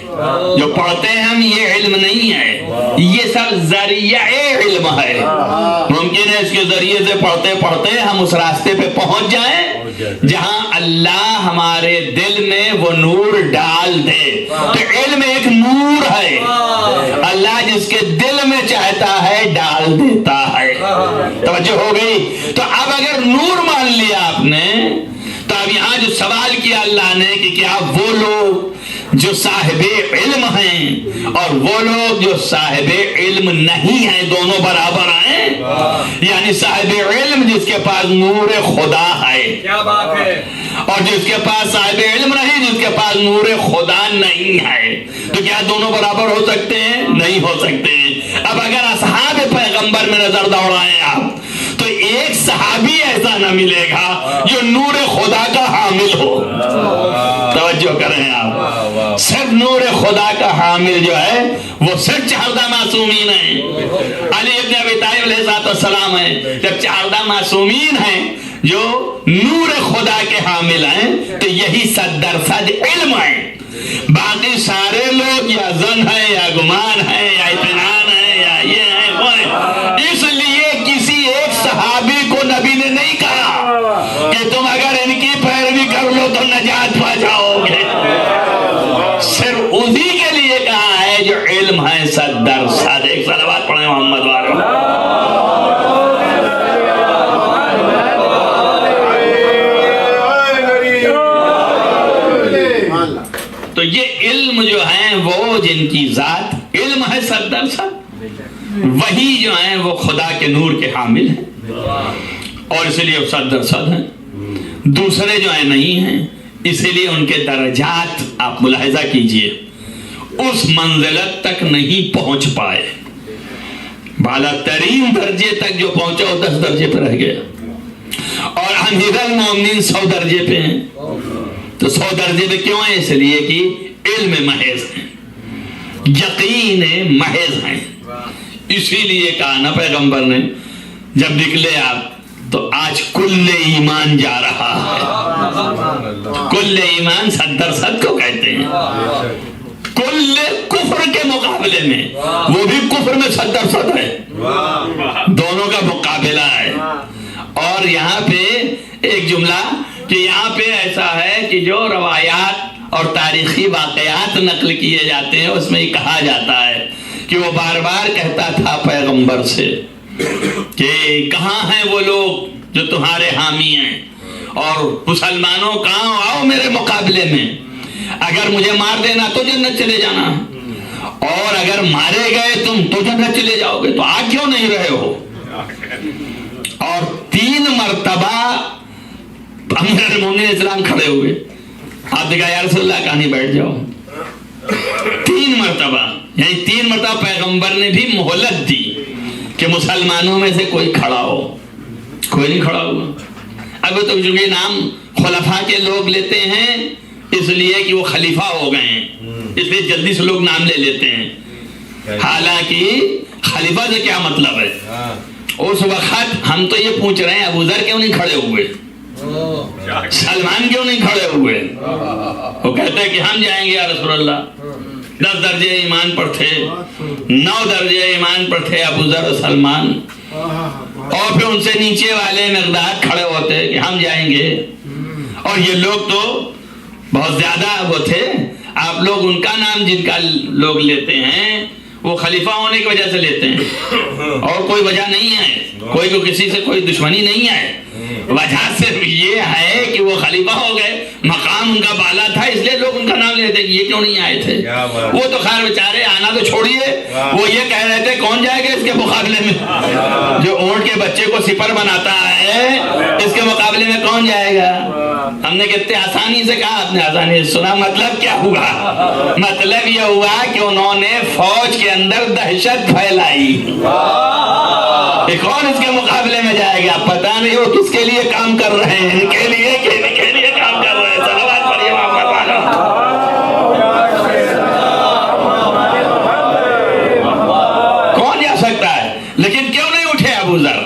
جو پڑھتے ہیں ہم یہ علم نہیں ہے, یہ سب ذریعہ علم ہے. ممکن ہے اس کے ذریعے سے پڑھتے پڑھتے ہم اس راستے پہ پہنچ جائیں جہاں اللہ ہمارے دل میں وہ نور ڈال دے. تو علم ایک نور ہے, اللہ جس کے دل میں چاہتا ہے ڈال دیتا ہے. توجہ ہو گئی. تو اب اگر نور مان لیا آپ نے, تو اب یہاں جو سوال کیا اللہ نے کہ کیا وہ لوگ جو صاحب علم ہیں اور وہ لوگ جو صاحب علم نہیں ہیں دونوں برابر ہیں؟ یعنی صاحب علم جس کے پاس نور خدا ہے, کیا بات ہے, اور جس کے پاس صاحب علم نہیں, جس کے پاس نور خدا نہیں ہے, تو کیا دونوں برابر ہو سکتے ہیں؟ نہیں ہو سکتے ہیں. اب اگر اصحاب پیغمبر میں نظر دوڑائیں آپ, تو تو ایک صحابی ایسا نہ ملے گا جو نور خدا کا حامل ہو. توجہ کریں آپ, صرف نور خدا کا حامل جو ہے وہ صرف 14 معصومین ہیں. علی ابن ابی طالب علیہ السلام ہیں. جب 14 معصومین ہیں جو نور خدا کے حامل ہیں تو یہی 100% علم ہے. باقی سارے لوگ یا ظن ہے یا گمان ہے یا اطمینان ہے یا یہ ہے وہ ہے. اس لیے کسی ایک صحابی کو نبی نے نہیں کہا کہ تم اگر ان کی پیروی کر لو تو نجات پا جاؤ گے. صرف اسی کے لیے کہا ہے جو علم ہے 100%. ایک صلوات پڑھیں محمد والے. تو یہ علم جو ہیں وہ جن کی ذات علم ہے 100%, وہی جو ہیں وہ خدا کے نور کے حامل ہیں اور اس لیے 100% ہیں. دوسرے جو ہیں نہیں ہیں, اسی لیے ان کے درجات آپ ملاحظہ کیجئے اس منزلت تک نہیں پہنچ پائے. بالا ترین درجے تک جو پہنچا وہ 10 درجے پہ رہ گیا, اور امیر المومنین 100 درجے پہ ہیں. تو 100 درجے پہ کیوں ہیں؟ اس لیے کہ علم محض ہیں, یقین محض ہیں. اسی لیے کہا نا پیغمبر نے جب نکلے آپ تو آج کل ایمان جا رہا ہے. کل ایمان 100% کو کہتے ہیں. کل کفر کے مقابلے میں وہ بھی کفر میں 100% ہے, دونوں کا مقابلہ ہے. اور یہاں پہ ایک جملہ کہ یہاں پہ ایسا ہے کہ جو روایات اور تاریخی واقعات نقل کیے جاتے ہیں اس میں یہ کہا جاتا ہے کہ وہ بار بار کہتا تھا پیغمبر سے کہ کہاں ہیں وہ لوگ جو تمہارے حامی ہیں, اور مسلمانوں کہاں آؤ میرے مقابلے میں. اگر مجھے مار دینا تو جنت چلے جانا, اور اگر مارے گئے تم تو جنت چلے جاؤ گے, تو آ کیوں نہیں رہے ہو. اور 3 مرتبہ امیر المومنین اسلام کھڑے ہوئے. آپ نے کہا یا رسول اللہ کہانی بیٹھ جاؤ. 3 مرتبہ, یعنی 3 مرتبہ پیغمبر نے بھی مہلت دی کہ مسلمانوں میں سے کوئی کھڑا ہو. کوئی نہیں کھڑا ہوا. اب تو جو یہ نام خلفاء کے لوگ لیتے ہیں اس لیے کہ وہ خلیفہ ہو گئے ہیں, اس لیے جلدی سے لوگ نام لے لیتے ہیں. حالانکہ خلیفہ سے کیا مطلب ہے؟ اس وقت ہم تو یہ پوچھ رہے ہیں ابو ذر کیوں نہیں کھڑے ہوئے, سلمان کیوں نہیں کھڑے ہوئے. وہ کہتے ہیں کہ ہم جائیں گے یا رسول اللہ. 10 درجے ایمان پر تھے, 9 درجے ایمان پر تھے ابو ذر و سلمان, اور پھر ان سے نیچے والے مقداد کھڑے ہوتے کہ ہم جائیں گے. اور یہ لوگ تو بہت زیادہ وہ تھے. آپ لوگ ان کا نام جن کا لوگ لیتے ہیں وہ خلیفہ ہونے کی وجہ سے لیتے ہیں, اور کوئی وجہ نہیں ہے. کوئی کو کسی سے کوئی دشمنی نہیں ہے. وجہ صرف یہ ہے کہ وہ خلیفہ ہو گئے, مقام ان کا بالا تھا, اس لیے لوگ ان کا نام لیتے کہ یہ کیوں نہیں آئے تھے. وہ تو خیر بیچارے آنا تو چھوڑیے, وہ یہ کہہ رہے تھے کون جائے گا اس کے مقابلے میں. جو اونٹ کے بچے کو سپر بناتا ہے اس کے مقابلے میں کون جائے گا. ہم نے کتنے آسانی سے کہا, آپ نے آسانی سے سنا. مطلب کیا ہوا؟ مطلب یہ ہوا کہ انہوں نے فوج کے اندر دہشت پھیلائی. کون اس کے مقابلے میں جائے گا؟ پتہ نہیں وہ کس کے لیے کام کر رہے ہیں, ان کے لیے کام کر رہے ہیں. صلوات پڑھیے محمد والا. کون جا سکتا ہے؟ لیکن کیوں نہیں اٹھے ابو ذر,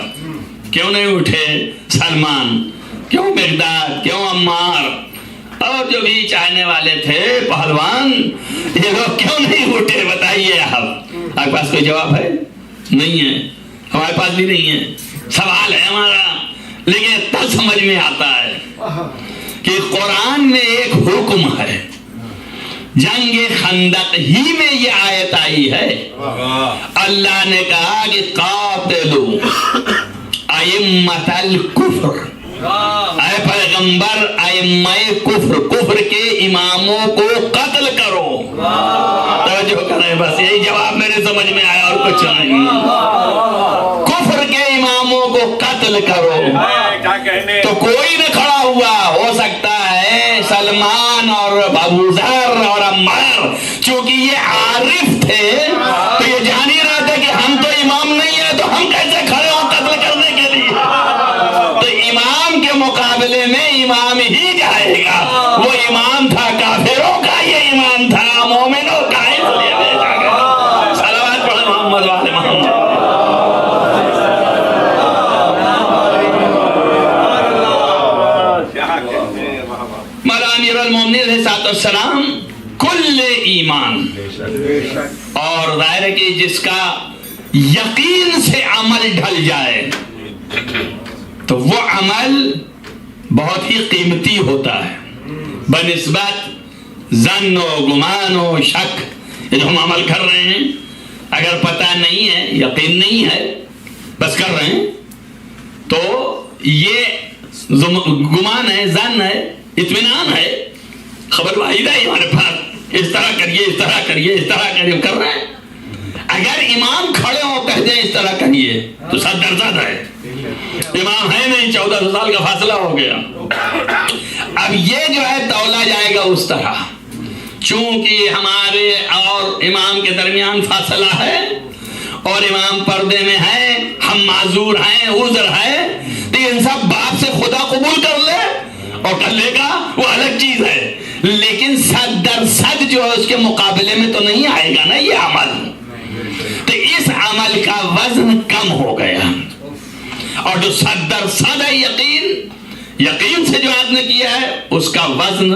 کیوں نہیں اٹھے سلمان, کیوں مقداد, کیوں عمار, اور جو بھی چاہنے والے تھے پہلوان, یہ لوگ کیوں نہیں اٹھے؟ بتائیے آپ کے پاس کوئی جواب ہے؟ نہیں ہے, ہمارے پاس بھی نہیں ہے. سوال ہے ہمارا, لیکن اتنا سمجھ میں آتا ہے کہ قرآن میں ایک حکم ہے. جنگ خندق ہی میں یہ آیت آئی ہے. اللہ نے کہا کہ قاتلوا ائمۃ الکفر, اے پیغمبر ائمہ کفر, کفر کے اماموں کو قتل کرو. توجہ کریں, بس یہی جواب میرے سمجھ میں آیا اور کچھ نہیں. کفر کے اماموں کو قتل کرو. تو کوئی نہ کھڑا ہوا, ہو سکتا ہے سلمان اور ابو ذر اور عمار, چونکہ یہ عارف تھے تو یہ جان ہی رہے تھے کہ ہم تو امام نہیں ہیں, تو ہم کیسے کھڑے ہوں قتل کرنے کے لیے. تو امام کے مقابلے میں امام ہی جائے گا. وہ امام تھا کافروں کا، یہ امام تھا مومنوں کا، اس لیے بھیجا گیا. صلوات پڑھیں محمد والے محمد. مولا امیر المومنین علیہ الصلوۃ والسلام کل ایمان، اور ظاہر ہے کہ جس کا یقین سے عمل ڈھل جائے تو وہ عمل بہت ہی قیمتی ہوتا ہے بنسبت ظن و گمان و شک. یہ جو ہم عمل کر رہے ہیں اگر پتہ نہیں ہے، یقین نہیں ہے، بس کر رہے ہیں، تو یہ گمان ہے، ظن ہے، اطمینان ہے، خبر واحدہ ہے ہمارے پاس، اس طرح کریے، اس طرح کریے، اس طرح کریے، کر رہے ہیں. اگر امام کھڑے ہو کہہ دیں اس طرح کریے تو سب درزد ہے. امام ہے نہیں، 1400 سال کا فاصلہ ہو گیا. اب یہ جو ہے تولا جائے گا اس طرح، چونکہ ہمارے اور امام کے درمیان فاصلہ ہے اور امام پردے میں ہے، ہم معذور ہیں، عذر ہے، تو ان سب بات سے خدا قبول کر لے اور کر لے گا وہ الگ چیز ہے، لیکن صد در صد جو ہے اس کے مقابلے میں تو نہیں آئے گا نا یہ عمل. تو اس عمل کا وزن کم ہو گیا، اور جو صد در صد ہے یقین سے جو آپ نے کیا ہے اس کا وزن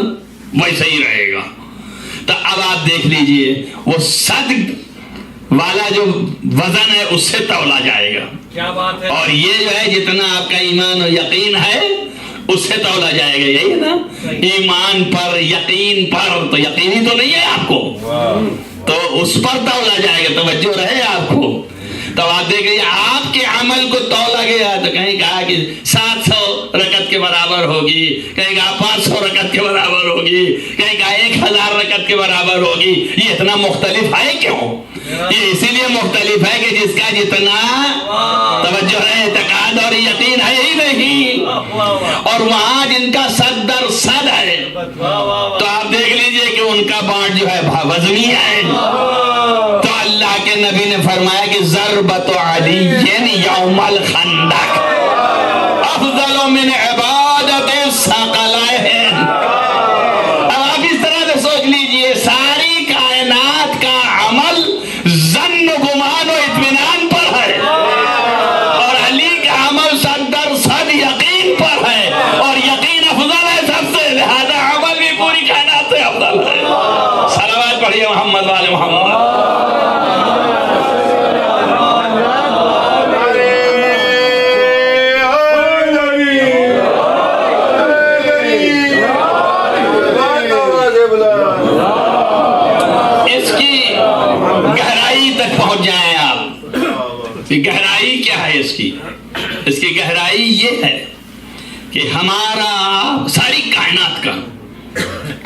ویسا ہی رہے گا. تو اب آپ دیکھ لیجئے وہ صد والا جو وزن ہے اس سے تولا جائے گا. کیا بات ہے. اور یہ جو ہے جتنا آپ کا ایمان و یقین ہے اس سے تولا جائے گا. یہی ہے نا، ایمان پر، یقین پر، تو یقینی تو نہیں ہے آپ کو، تو اس پر تولا جائے گا. توجہ رہے آپ کو. تو آپ دیکھیں آپ کے عمل کو تولا گیا تو کہیں کہا کہ 700 رکعت کے برابر ہوگی، کہیں کہا 500 رکعت کے برابر ہوگی، کہیں کہا 1000 رکعت کے برابر ہوگی. یہ اتنا مختلف ہے کیوں؟ یہ اسی لیے مختلف ہے کہ جس کا جتنا توجہ ہے، اعتقاد اور یقین ہے ہی نہیں، اور وہاں جن کا صد در صد ہے تو آپ دیکھ لیجئے کہ ان کا بانٹ جو ہے وزنی ہے. تو اللہ کے نبی نے فرمایا کہ ضربت علی یوم الخندق افضل من عبادت الثقلین. اب آپ اس طرح سے سوچ لیجئے ساری کائنات کا عمل ظن گمان و اطمینان پر ہے، اور علی کا عمل صد در صد یقین پر ہے، اور یقین افضل ہے سب سے، لہذا عمل بھی پوری کائنات سے افضل ہے. صلوات پڑھیے محمد والے محمد. گہرائی کیا ہے اس کی گہرائی یہ ہے کہ ہمارا ساری کائنات کا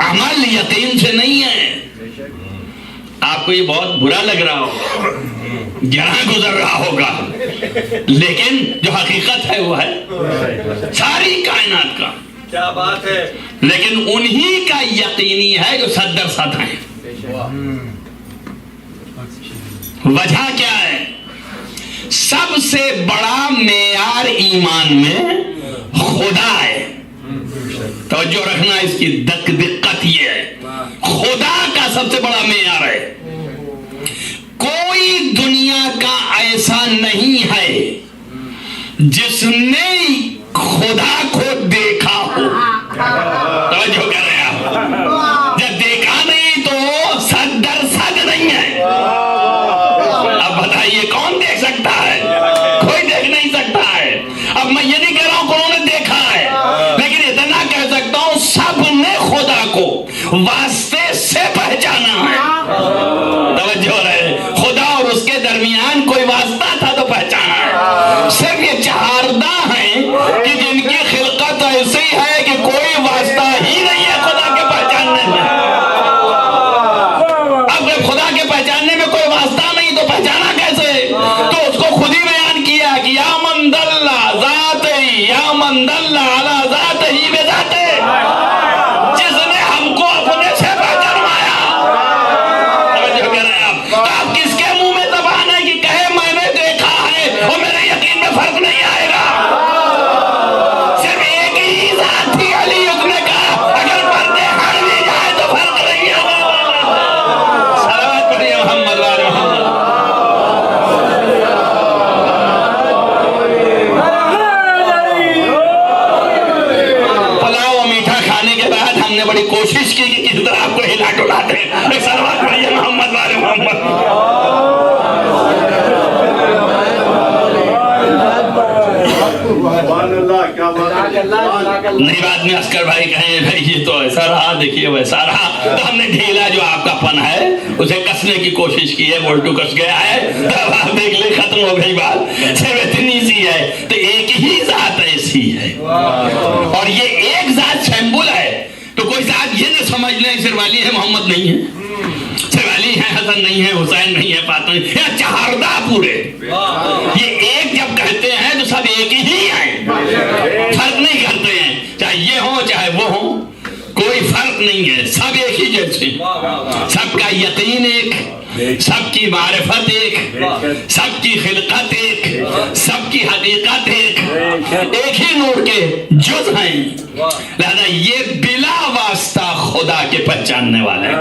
عمل یقین سے نہیں ہے. آپ کو یہ بہت برا لگ رہا ہوگا، گراں گزر رہا ہوگا، لیکن جو حقیقت ہے وہ ہے ساری کائنات کا. کیا بات ہے. لیکن انہی کا یقینی ہے جو صد در صد ہیں. وجہ کیا ہے؟ سب سے بڑا معیار ایمان میں خدا ہے. توجہ رکھنا، اس کی دقت یہ ہے، خدا کا سب سے بڑا معیار ہے. کوئی دنیا کا ایسا نہیں ہے جس نے خدا کو دیکھا ہو. توجہ کر رہے آپ، جب دیکھا نہیں تو صد در صد نہیں ہے. اب بتائیے کون دیکھ سکتا ہے؟ کوئی دیکھ نہیں سکتا ہے. اب میں یہ نہیں کہہ رہا ہوں کہ انہوں نے دیکھا ہے، لیکن اتنا کہہ سکتا ہوں سب نے خدا کو واسطے سے پہچانا ہے. توجہ رہے، خدا اور اس کے درمیان کوئی واسطہ تھا تو پہچانا ہے. صرف یہ چہاردہ ہیں کہ جن کی خلقت ایسی ہے کہ کوئی واسطہ ہی نہیں ہے خدا کے پہچاننے میں. اب جب خدا کے پہچاننے میں کوئی واسطہ نہیں تو پہچانا کیسے؟ تو اس کو خود ہی بیان کیا کہ یا من دل ذاتہی، یا من دل علی ذاتہی بذاتہ، جس نے ہم کو اپنے سے پہچانوایا. توجہ کر رہے ہیں آپ کس کے منہ میں زبان ہے کہ کہے میں نے دیکھا ہے اور میرے یقین میں فرق نہیں آئے گا. نہیں بعد میں عسکر بھائی کہیں بھائی یہ تو ایسا رہا، دیکھیے ویسا رہا، تو ہم نے ڈھیلا جو آپ کا پن ہے اسے کسنے کی کوشش کی ہے، بولٹو کس گیا ہے، اب آپ دیکھ لیں ختم ہو گئی بات، صرف اتنی سی ہے۔ تو ایک ہی ذات ایسی ہے، اور یہ ایک ذات سمبل ہے، تو کوئی صاحب یہ نہ سمجھ لیں صرف علی ہے محمد نہیں ہے، صرف علی ہے حسن نہیں ہے، حسین نہیں ہے، فاطمہ نہیں ہے، چہاردہ پورے، یہ ایک جب کہتے ہیں تو سب ایک ہی ہیں، فرق نہیں کرتے ہیں، چاہے یہ ہو چاہے وہ ہو، کوئی فرق نہیں ہے، سب ایک ہی جیسے، سب کا یقین ایک، سب کی معرفت ایک، سب کی خلقت ایک، سب کی حقیقت ایک، ایک ہی نور کے جز ہیں، لہذا یہ بلا واسطہ خدا کے پہچاننے والے ہیں،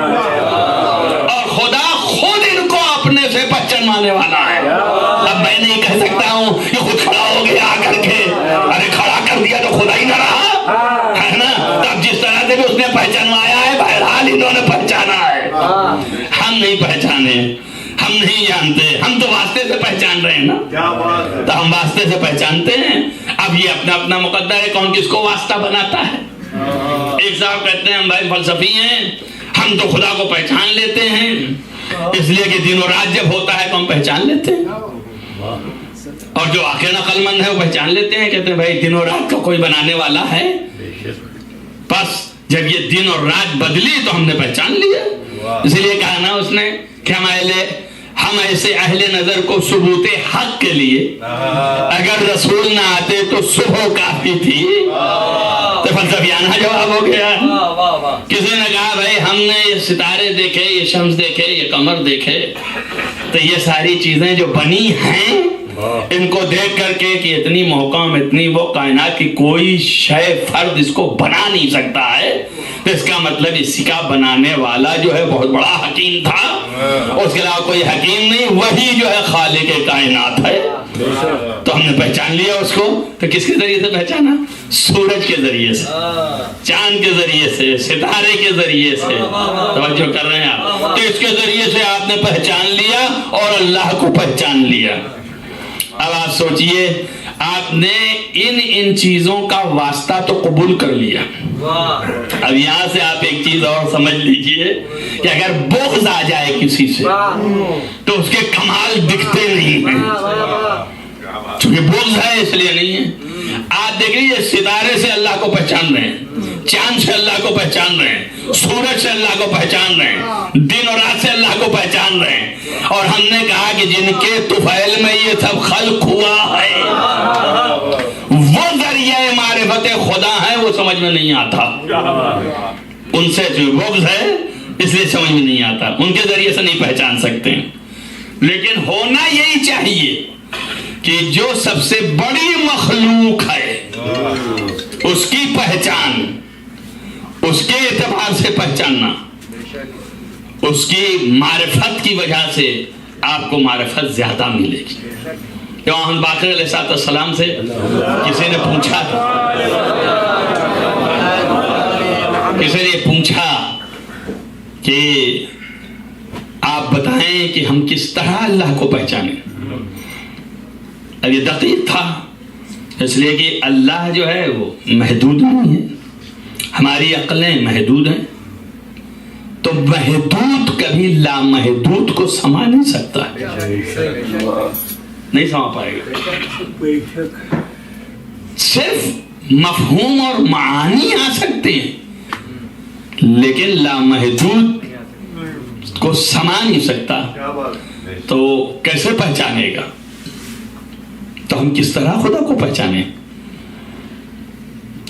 اور خدا خود ان کو اپنے سے پہچانوانے والا ہے۔ اب میں نہیں کہہ سکتا ہوں کہ خود کھڑا ہو گیا آ کر کے، ارے کھڑا کر دیا تو خدا ہی نہ رہا ہے نا، تب جس طرح سے بھی اس نے پہچانوایا ہے بہرحال انہوں نے پہچانا ہے، ہم نہیں پہچانے، ہم نہیں جانتے، ہم تو واسطے سے پہچان رہے ہیں نا، تو ہم واسطے سے پہچانتے ہیں۔ اب یہ اپنا اپنا مقدر ہے کون کس کو واسطہ بناتا ہے۔ ایک صاحب کہتے ہیں ہم بھائی فلسفی ہیں، ہم تو خدا کو پہچان لیتے ہیں، اس لیے کہ دن و رات جب ہوتا ہے تو ہم پہچان لیتے ہیں، اور جو عاقل عقل مند ہے وہ پہچان لیتے ہیں، کہتے ہیں بھائی دن و رات کا کوئی بنانے والا ہے، بس جب یہ دن اور رات بدلی تو ہم نے پہچان لیا۔ اس لیے کہا نا اس نے کہ ہم ایسے اہل نظر کو ثبوت حق کے لیے اگر رسول نہ آتے تو صبح کافی تھی، تو فلسفیانہ جواب ہو گیا۔ کسی نے کہا بھائی ہم نے یہ ستارے دیکھے، یہ شمس دیکھے، یہ قمر دیکھے، تو یہ ساری چیزیں جو بنی ہیں ان کو دیکھ کر کے کہ اتنی محکم اتنی وہ کائنات کی کوئی شے فرد اس کو بنا نہیں سکتا ہے، تو اس کا مطلب اسی کا بنانے والا جو ہے بہت بڑا حکیم تھا، اس کے علاوہ کوئی حکیم نہیں، وہی جو ہے خالق کائنات ہے۔ تو ہم نے پہچان لیا اس کو، تو کس کے ذریعے سے پہچانا؟ سورج کے ذریعے سے، چاند کے ذریعے سے، ستارے کے ذریعے سے، توجہ کر رہے ہیں آپ، تو اس کے ذریعے سے آپ نے پہچان لیا اور اللہ کو پہچان لیا۔ اب آپ سوچئے آپ نے ان چیزوں کا واسطہ تو قبول کر لیا، اب یہاں سے آپ ایک چیز اور سمجھ لیجئے کہ اگر بغض آ جائے کسی سے تو اس کے کمال دکھتے نہیں ہیں، چونکہ بغض ہے اس لیے نہیں ہے۔ آپ دیکھ لیجیے ستارے سے اللہ کو پہچان رہے ہیں، چاند سے اللہ کو پہچان رہے ہیں، سورج سے اللہ کو پہچان رہے ہیں، دن اور رات سے اللہ کو پہچان رہے ہیں، اور ہم نے کہا کہ جن کے طفیل میں یہ سب خلق ہوا ہے وہ ذریعہ معرفت خدا ہے، وہ سمجھ میں نہیں آتا، ان سے جو بغض ہے اس لیے سمجھ میں نہیں آتا، ان کے ذریعے سے نہیں پہچان سکتے ہیں۔ لیکن ہونا یہی چاہیے کہ جو سب سے بڑی مخلوق ہے اس کی پہچان، اس کے اعتبار سے پہچاننا، اس کی معرفت کی وجہ سے آپ کو معرفت زیادہ ملے گی۔ امام باقر علیہ السلام سے کسی نے پوچھا تھا، کسی نے پوچھا کہ آپ بتائیں کہ ہم کس طرح اللہ کو پہچانیں۔ اب یہ دقیق تھا، اس لیے کہ اللہ جو ہے وہ محدود نہیں ہے، ہماری عقلیں محدود ہیں، تو محدود کبھی لامحدود کو سما نہیں سکتا ہے، نہیں سما پائے گا، صرف مفہوم اور معانی آ سکتے ہیں لیکن لامحدود کو سما نہیں سکتا، تو کیسے پہچانے گا؟ تو ہم کس طرح خدا کو پہچانیں؟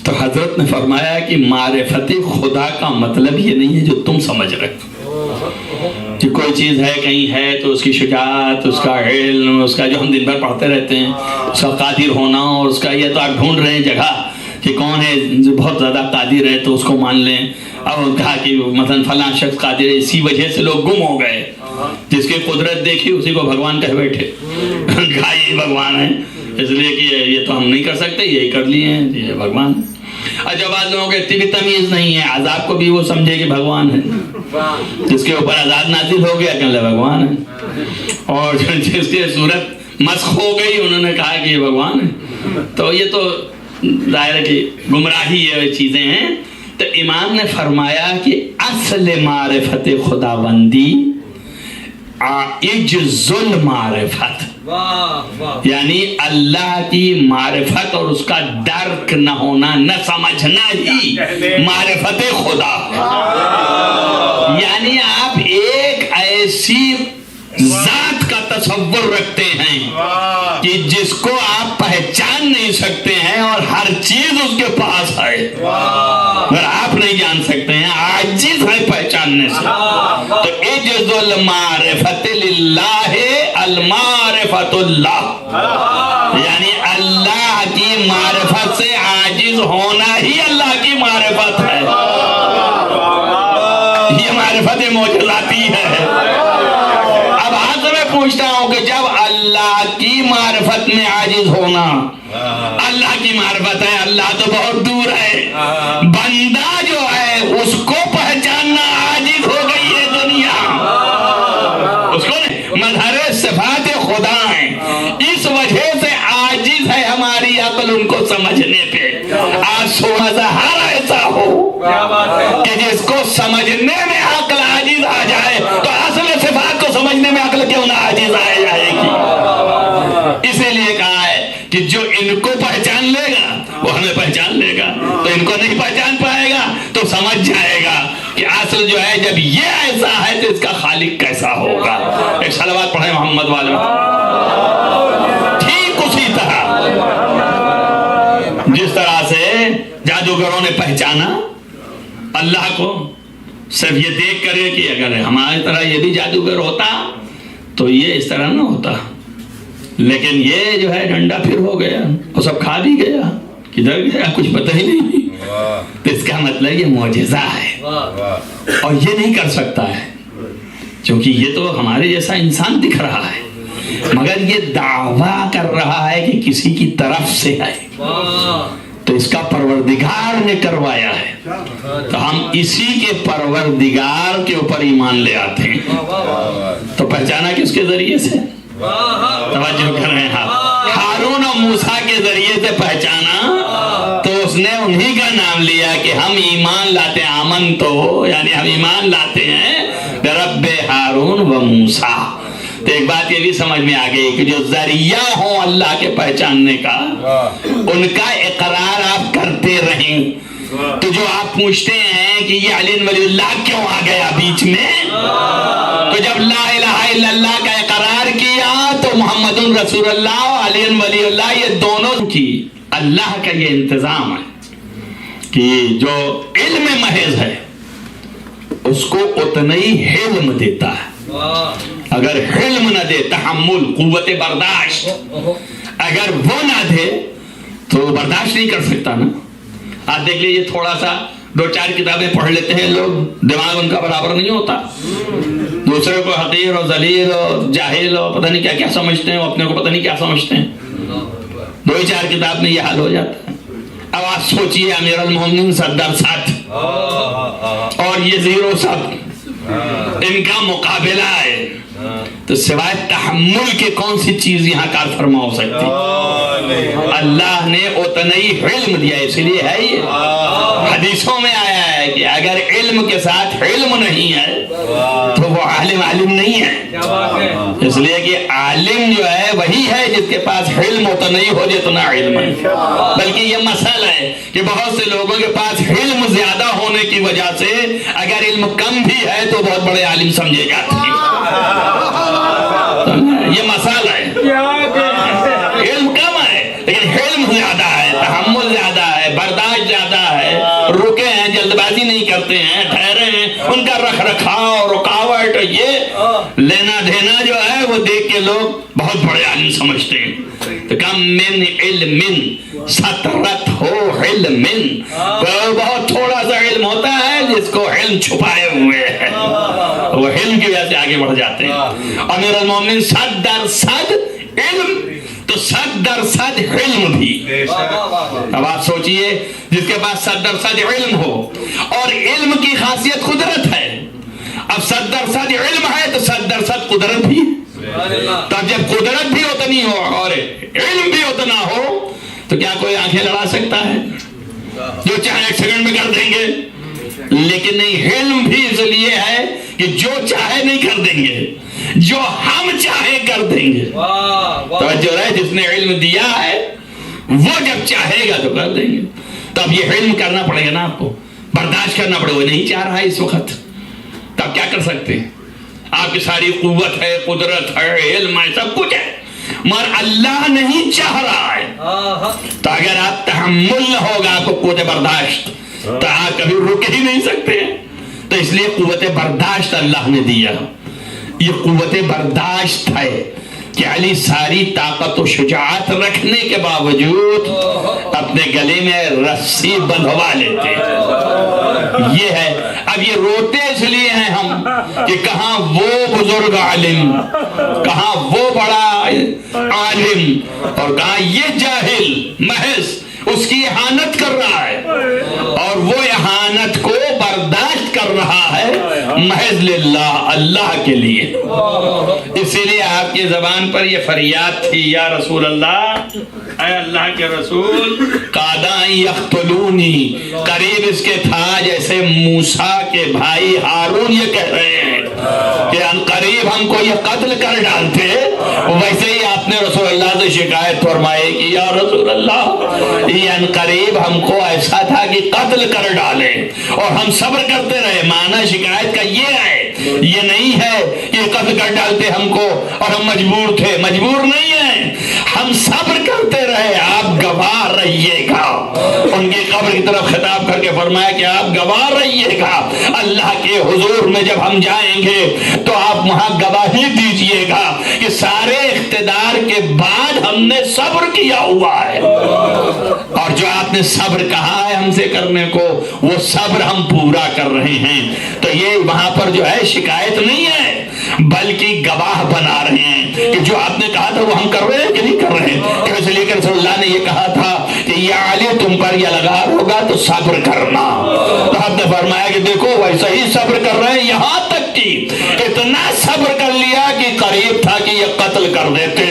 تو حضرت نے فرمایا کہ معرفت خدا کا مطلب یہ نہیں ہے جو تم سمجھ رہے کہ کوئی چیز ہے کہیں ہے تو اس کی شجاعت، اس کا علم، اس کا جو ہم دن بھر پڑھتے رہتے ہیں، اس کا قادر ہونا، اور اس کا یہ تو آپ ڈھونڈ رہے ہیں جگہ کہ کون ہے جو بہت زیادہ قادر ہے تو اس کو مان لیں۔ اب کہا کہ مثلا فلاں شخص قادر ہے، اسی وجہ سے لوگ گم ہو گئے، جس کی قدرت دیکھی اسی کو بھگوان کہہ بیٹھے، کہا یہ بھگوان ہے، اس لیے کہ یہ تو ہم نہیں کر سکتے، یہی کر لیے ہیں، یہ بھگوان۔ اور جب بعض لوگوں کے اتنی بھی تمیز نہیں ہے، عذاب کو بھی وہ سمجھے کہ بھگوان ہے، جس کے اوپر عذاب نازل ہو گیا کہ بھگوان ہے، اور جس کی صورت مسخ ہو گئی انہوں نے کہا کہ یہ بھگوان ہے۔ تو یہ تو ظاہر ہے کہ گمراہی یہ چیزیں ہیں. تو امام نے فرمایا کہ اصل معرفت خداوندی عجز المعرفت، یعنی اللہ کی معرفت اور اس کا درک نہ ہونا، نہ سمجھنا ہی معرفت خدا. یعنی آپ ایک ایسی ذات کا تصور رکھتے ہیں کہ جس کو آپ پہچان نہیں سکتے ہیں اور ہر چیز اس کے پاس ہے مگر آپ نہیں جان سکتے ہیں، عاجز ہے پہچاننے سے. تو عجز المعرفت للہ المعرفت اللہ، یعنی اللہ کی معرفت سے عاجز ہونا ہی اللہ کی معرفت ہے. یہ معرفت معجزاتی ہے. اب آپ سے میں پوچھتا ہوں کہ جب اللہ کی معرفت میں عاجز ہونا، اللہ کی معرفت ہے، اللہ تو بہت دور ہے، بندہ جو ہے اس کو پہچاننا عاجز ہو گئی ہے دنیا. اس کو مظہر صفات خدا ہیں، اس وجہ سے عاجز ہے ہماری عقل ان کو سمجھنے پہ. آج مظہر ایسا ہو کہ جس کو سمجھنے میں عقل عاجز آ جائے تو اصل صفات کو سمجھنے میں عقل کیوں نہ عاجز آ جائے گی. اسی لیے کہا ہے کہ جو ان کو پہچان لے گا وہ ہمیں پہچان لے گا، تو ان کو نہیں پہچان پائے گا تو سمجھ جائے گا کہ اصل جو ہے جب یہ ایسا ہے تو اس کا خالق کیسا ہوگا. ایک صلوات پڑھیں محمد والے. ٹھیک اسی طرح جس طرح سے جادوگروں نے پہچانا اللہ کو صرف یہ دیکھ کر کہ اگر ہماری طرح یہ بھی جادوگر ہوتا تو یہ اس طرح نہ ہوتا، لیکن یہ جو ہے ڈنڈا پھر ہو گیا اور سب کھا بھی گیا، کدھر گیا کچھ پتہ ہی نہیں. تو اس کا مطلب یہ معجزہ ہے اور یہ نہیں کر سکتا ہے کیونکہ یہ تو ہمارے جیسا انسان دکھ رہا ہے مگر یہ دعویٰ کر رہا ہے کہ کسی کی طرف سے ہے، تو اس کا پروردگار نے کروایا ہے. تو ہم اسی کے پروردگار کے اوپر ایمان لے آتے ہیں. تو پہچانا کس کے ذریعے سے؟ توجہ کر رہے ہیں آپ. ہارون اور موسیٰ کے ذریعے سے پہچانا تو اس نے انہی کا نام لیا کہ ہم ایمان لاتے ہیں. آمن تو یعنی ہم ایمان لاتے ہیں رب ہارون و موسیٰ. تو ایک بات یہ بھی سمجھ میں آ گئی کہ جو ذریعہ ہوں اللہ کے پہچاننے کا ان کا اقرار آپ کرتے رہیں. تو جو آپ پوچھتے ہیں کہ یہ علی ولی اللہ کیوں آ گیا بیچ میں، تو جب لا الہ الا اللہ کا اقرار کیا تو محمد رسول اللہ و علی ولی اللہ یہ دونوں کی اللہ کا یہ انتظام ہے کہ جو علم محض ہے اس کو اتنا ہی علم دیتا ہے. اگر علم نہ دے، تحمل، قوت برداشت اگر وہ نہ دے تو برداشت نہیں کر سکتا نا. آپ دیکھ لیجیے تھوڑا سا 2-4 کتابیں پڑھ لیتے ہیں لوگ، دماغ ان کا برابر نہیں ہوتا، دوسرے کو حقیر اور ذلیل اور جاہل اور پتہ نہیں کیا کیا سمجھتے ہیں، اپنے کو پتہ نہیں کیا سمجھتے ہیں. 2-4 کتاب میں یہ حال ہو جاتا ہے. اب آپ سوچئے امیر المومنین صدر ساتھ اور یہ زیرو سب ان کا مقابلہ ہے تو سوائے تحمل کے کون سی چیز یہاں کار فرما ہو سکتی؟ اللہ نے اتنا ہی علم دیا، اس لیے ہے یہ حدیثوں میں آیا ہے کہ اگر علم کے ساتھ علم نہیں ہے تو وہ عالم نہیں ہے. اس لیے کہ عالم جو ہے وہی ہے جس کے پاس علم اتنا ہی ہو جتنا علم ہے. بلکہ یہ مسئلہ ہے کہ بہت سے لوگوں کے پاس علم زیادہ ہونے کی وجہ سے اگر علم کم بھی ہے تو بہت بڑے عالم سمجھے جاتے ہیں. یہ مسئلہ ہے، علم کم ہے لیکن علم زیادہ ہے، تحمل زیادہ ہے، برداشت زیادہ ہے، رکے ہیں، جلد بازی نہیں کرتے ہیں، ٹھہرے ہیں، ان کا رکھ رکھاؤ رکاوٹ یہ لینا دینا جو ہے وہ دیکھ کے لوگ بہت بڑے عالم سمجھتے ہیں. تو کم من علم سترت ہو علم، بہت تھوڑا سا علم ہوتا ہے جس کو علم چھپائے ہوئے ہے، وہ علم کی وجہ سے آگے بڑھ جاتے ہیں. امیر المومنین 100% علم تو 100% علم بھی. اب آپ سوچئے جس کے پاس 100% علم ہو اور علم کی خاصیت قدرت ہے، اب 100% علم ہے تو 100% قدرت بھی. تب جب قدرت بھی اتنی ہو اور علم بھی اتنا ہو تو کیا کوئی آنکھیں لڑا سکتا ہے؟ جو چاہے ایک سیکنڈ میں کر دیں گے. لیکن نہیں، علم بھی اس لیے ہے کہ جو چاہے نہیں کر دیں گے، جو ہم چاہے کر دیں گے. توجہ رہے، جس نے علم دیا ہے وہ جب چاہے گا تو کر دیں گے. تو اب یہ علم کرنا پڑے گا نا، آپ کو برداشت کرنا پڑے گا. وہ نہیں چاہ رہا ہے اس وقت، تو آپ کیا کر سکتے ہیں؟ آپ کی ساری قوت ہے، قدرت ہے، علم ہے، سب کچھ ہے، مگر اللہ نہیں چاہ رہا ہے. تو اگر آپ تحمل نہ ہوگا، آپ کو قوت برداشت، تو آپ کبھی رک ہی نہیں سکتے. تو اس لیے قوت برداشت اللہ نے دیا. یہ قوت برداشت ہے کہ علی ساری طاقت و شجاعت رکھنے کے باوجود اپنے گلے میں رسی بندھوا لیتے. یہ ہے. اب یہ روتے اس لیے ہیں ہم کہ کہاں وہ بزرگ عالم، کہاں وہ بڑا عالم، اور کہاں یہ جاہل محض اس کی اہانت کر رہا ہے، اور وہ اہانت کو برداشت کر رہا ہے محض للہ، اللہ کے لیے. اسی لیے آپ کی زبان پر یہ فریاد تھی، یا رسول اللہ، اے اللہ کے رسول، قاداں یقتلونی. قریب اس کے تھا جیسے موسیٰ کے بھائی ہارون یہ کہہ رہے ہیں کہ ان قریب ہم کو یہ قتل کر ڈالتے، ویسے ہی آپ نے رسول اللہ سے شکایت فرمائی کہ یا رسول اللہ، یہ ان قریب ہم کو ایسا تھا کہ قتل کر ڈالے اور ہم صبر کرتے رہے. معنی شکایت کا یہ ہے، یہ نہیں ہے کہ قتل کر ڈالتے ہم کو اور ہم مجبور تھے. مجبور نہیں ہیں، ہم صبر کرتے رہے. آپ گواہ رہیے گا. ان کی قبر کی طرف خطاب کر کے فرمایا کہ آپ گواہ رہیے گا. اللہ کے حضور میں جب ہم جائیں گے تو آپ وہاں گواہی دیجئے گا کہ سارے اقتدار کے بعد ہم نے صبر کیا ہوا ہے، اور جو آپ نے صبر کہا ہے ہم سے کرنے کو، وہ صبر ہم پورا کر رہے ہیں. تو یہ وہاں پر جو ہے شکایت نہیں ہے، بلکہ گواہ بنا رہے ہیں کہ جو آپ نے کہا تھا وہ ہم کر رہے ہیں کہ نہیں کر رہے ہیں. اس لیے کہ رسول اللہ نے یہ کہا تھا کہ یا علی تم پر یہ لگا ہوگا تو صبر کرنا. تو آپ نے فرمایا کہ دیکھو ویسا ہی صبر کر رہے ہیں، یہاں تک کہ اتنا صبر کر لیا کہ قریب تھا کہ یہ قتل کر دیتے،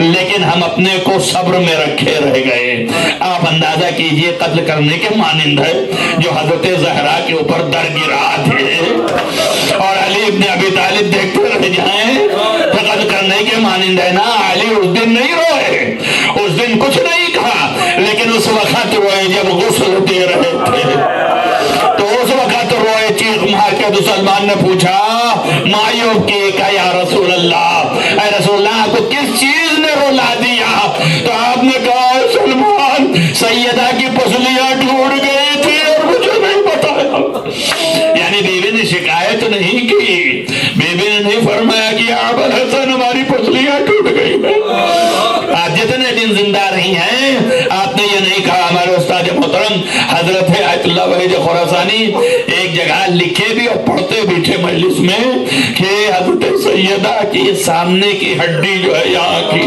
لیکن ہم اپنے کو صبر میں رکھے رہ گئے. آپ اندازہ کیجئے قتل کرنے کے مانند ہے جو حضرت زہرا کے اوپر درگرا تھے، اور علی ابن ابی طالب دیکھتے رہ جائیں تو قتل کرنے کے مانند ہے نا. علی اس دن نہیں روئے، اس دن کچھ نہیں کہا، لیکن اس وقت روئے جب غسل دے رہے تھے. تو اس وقت روئے، چیخ مار کے. تو سلمان نے پوچھا مایوب کی کا یا رسول اللہ، اے رسول اللہ آپ کو کس چیز نے رلا دیا؟ تو آپ نے کہا سلمان سیدہ کی پسلیاں ٹوٹ گئی تھی اور مجھے نہیں بتایا. یعنی بیوی نے شکایت نہیں کی، بیوی نے نہیں فرمایا کہ ابو الحسن ہماری پسلیاں ٹوٹ گئی. آپ جتنے دن زندہ رہی ہیں آپ نے یہ نہیں کہا. ہمارے استاد محترم حضرت آیت اللہ وحید خراسانی ایک جگہ لکھے بھی اور پڑھتے بھی تھے مجلس میں کہ حضرت سیدہ کی سامنے کی ہڈی جو ہے یہاں کی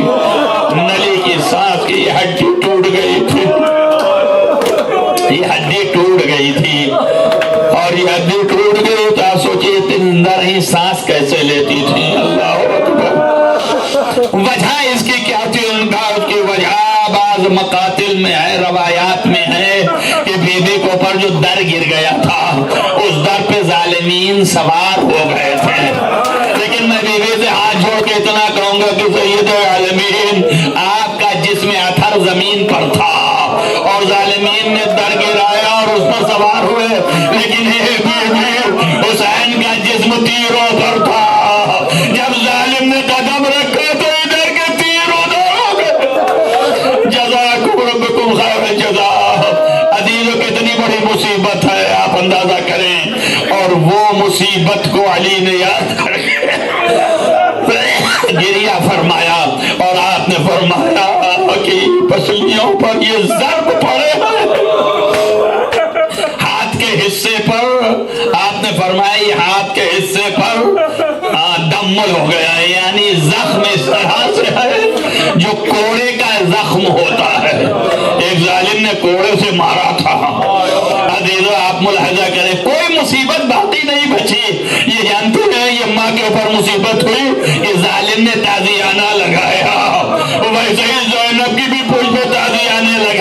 نلی کی سانس کی یہ ہڈی ٹوٹ گئی تھی، یہ ہڈی ٹوٹ گئی تھی. اور یہ ہڈی ٹوٹ گئی تو آپ سوچئے زندہ رہی سانس کیسے لیتی تھی. اللہ اکبر. وجہ اس کی کیا تھی؟ ان کا اس کی وجہ بعض مقاتل میں ہے، روایات میں ہے کہ بیوی کو پر جو در گر گیا تھا اس در پہ ظالمین سوار ہو گئے تھے. لیکن میں بیوی سے ہاتھ جوڑ کے اتنا کہوں گا کہ سید عالمین آپ کا جسم اتھر زمین پر تھا اور ظالمین نے در گرایا اور اس پر سوار ہوئے، لیکن حسین کا جسم تیروں پر تھا. جب ظالم نے قدم رکھا تو ادھر کے تیر ادھر ہو گئے. جزاکم ربکم خیر جزا. عزیزو کتنی بڑی مصیبت ہے آپ اندازہ کریں، اور وہ مصیبت کو علی نے یاد کر گریہ فرمایا اور آپ نے فرمایا کہ پسلیوں پر یہ ضرب پڑے ہیں. ہاتھ کے حصے پر آپ نے فرمایا یہ ہاتھ کے حصے پر دمل ہو گیا ہے، یعنی زخم اس طرح سے ہے جو کوڑے کا زخم ہوتا ہے. ایک ظالم نے کوڑے سے مارا تھا. عزیزو آپ ملاحظہ کریں کوئی مصیبت باقی نہیں بچی. یہ جانتے ہیں یہ ماں کے اوپر مصیبت ہوئی، یہ ظالم نے تازیانہ لگایا، ویسے ہی زینب کی بھی پوچھ پہ تازیانے لگایا.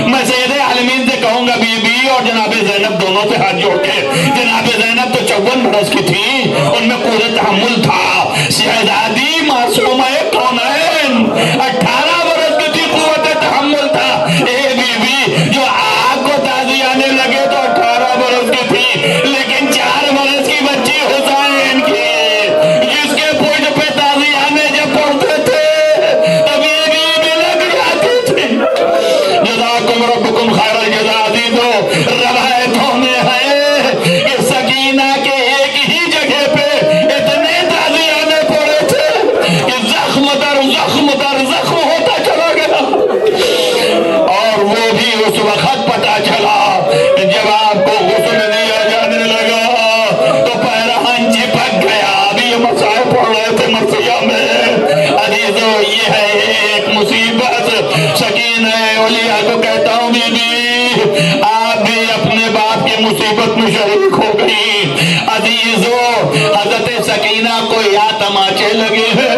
میں سید عالمین سے کہوں گا بی بی اور جناب زینب دونوں سے ہاتھ جوڑ کے، جناب زینب تو 54 برس کی تھی، ان میں پورے تحمل تھا. شہزادی معصومہ کونین 18 برس کی تھی، قوت تحمل تھا. اے بی بی جو آگ کو تازی آنے لگے تو 18 برس کی تھی، لیکن 4 برس کی بچی حسین کی، جس کے پوچھ پہ تازی آنے جب پڑھتے تھے تو بی بی لگ جاتی تھی. جزاکم ربکم خیر الجزا. عزیزو روایتوں میں ہے کہ سکینہ کے ایک ہی جگہ پہ اتنے تازی آنے پڑے تھے کہ زخم در زخم در زخم ہوتا چلا گیا. اور وہ بھی اس وقت پتا چلا کہ جب آپ کو غسل دیا جانے لگا تو پیرہن چپک گیا. ابھی یہ مسائل پڑھ رہے تھے مرثیہ میں. عزیزو یہ ہے ایک مصیبت. سکینہ اولیاء کو کہتا ہوں بی بی آپ بھی اپنے باپ کی مصیبت میں شریک ہو گئی. عزیزو حضرت سکینہ کو یا تماچے لگے ہیں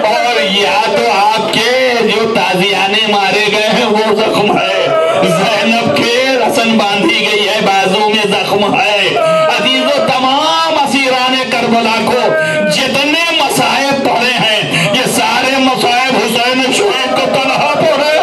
اور یا تو آپ کے جو تازیانے مارے گئے ہیں وہ زخم ہے. زینب کے رسن باندھی گئی ہے، بازو میں زخم ہے. عزیزو تمام اسیران کربلا کو جتنے مصائب پڑے ہیں یہ سارے مصائب حسین شہید کو تنہا پڑے.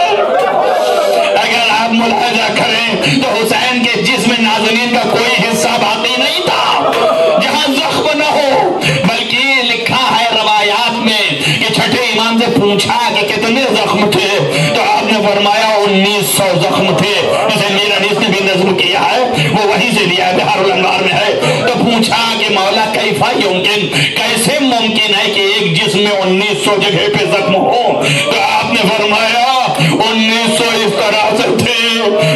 اگر آپ ملاحظہ کریں تو حسین کے جسم نازنین کا کوئی حصہ باقی نہیں تھا جہاں زخم نہ ہو. بلکہ لکھا ہے روایات میں کہ چھٹے امام سے پوچھا کہ کتنے زخم تھے تو آپ نے فرمایا 1900 زخم تھے. جسے میر انیس نے بھی نظم کیا ہے وہ وہیں سے لیا ہے، بہار الانوار میں ہے. تو پوچھا کہ مولا کیفا یمکن، کیسے ممکن ہے کہ ایک جسم میں 1900 جگہ پہ زخم ہو؟ تو آپ نے فرمایا 1900 اس طرح سے تھے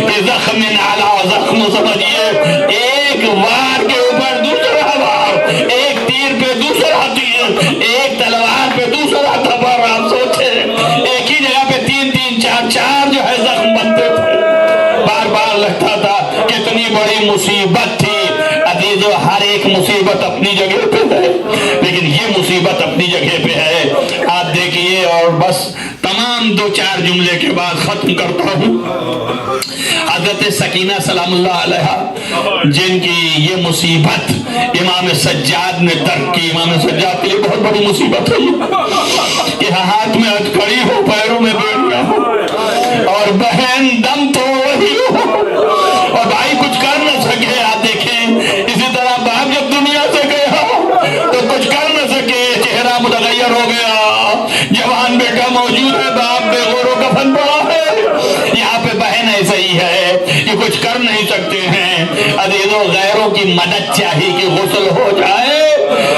کہ زخم نالا زخم سمجھئے ایک وار کے اوپر دوسرا وار، ایک تیر پہ دوسرا تیر، ایک تلوار پہ دوسرا تلوار. آپ سوچے ایک ہی جگہ پہ 3 4 4 جو ہے زخم بنتے تھے. بار بار لگتا تھا کتنی بڑی مصیبت تھی. عزیزو ہر ایک مصیبت اپنی جگہ پہ ہے، لیکن یہ مصیبت اپنی جگہ پہ ہے. آپ دیکھئے اور بس تمام 2-4 جملے کے بعد ختم کرتا ہوں. حضرت سکینہ سلام اللہ علیہ جن کی یہ مصیبت امام سجاد نے درک کی. امام سجاد کے لیے بہت بڑی مصیبت ہے کہ ہاتھ میں ہتھکڑی ہو، پیروں میں بیڑیاں ہو اور بہن دم تو وہی ہو اور بھائی کچھ کر نہ سکے. آپ دیکھیں اسی طرح باپ جب دنیا سے گیا تو کچھ کر نہ سکے، چہرہ متغیر ہو گیا. جوان بیٹا موجود ہے، باپ بے غور و کفن پڑا ہے. یہاں پہ بہن ایسا ہی ہے کہ کچھ کر نہیں سکتے ہیں. عزیزو غیروں کی مدد چاہیے کہ غسل ہو جائے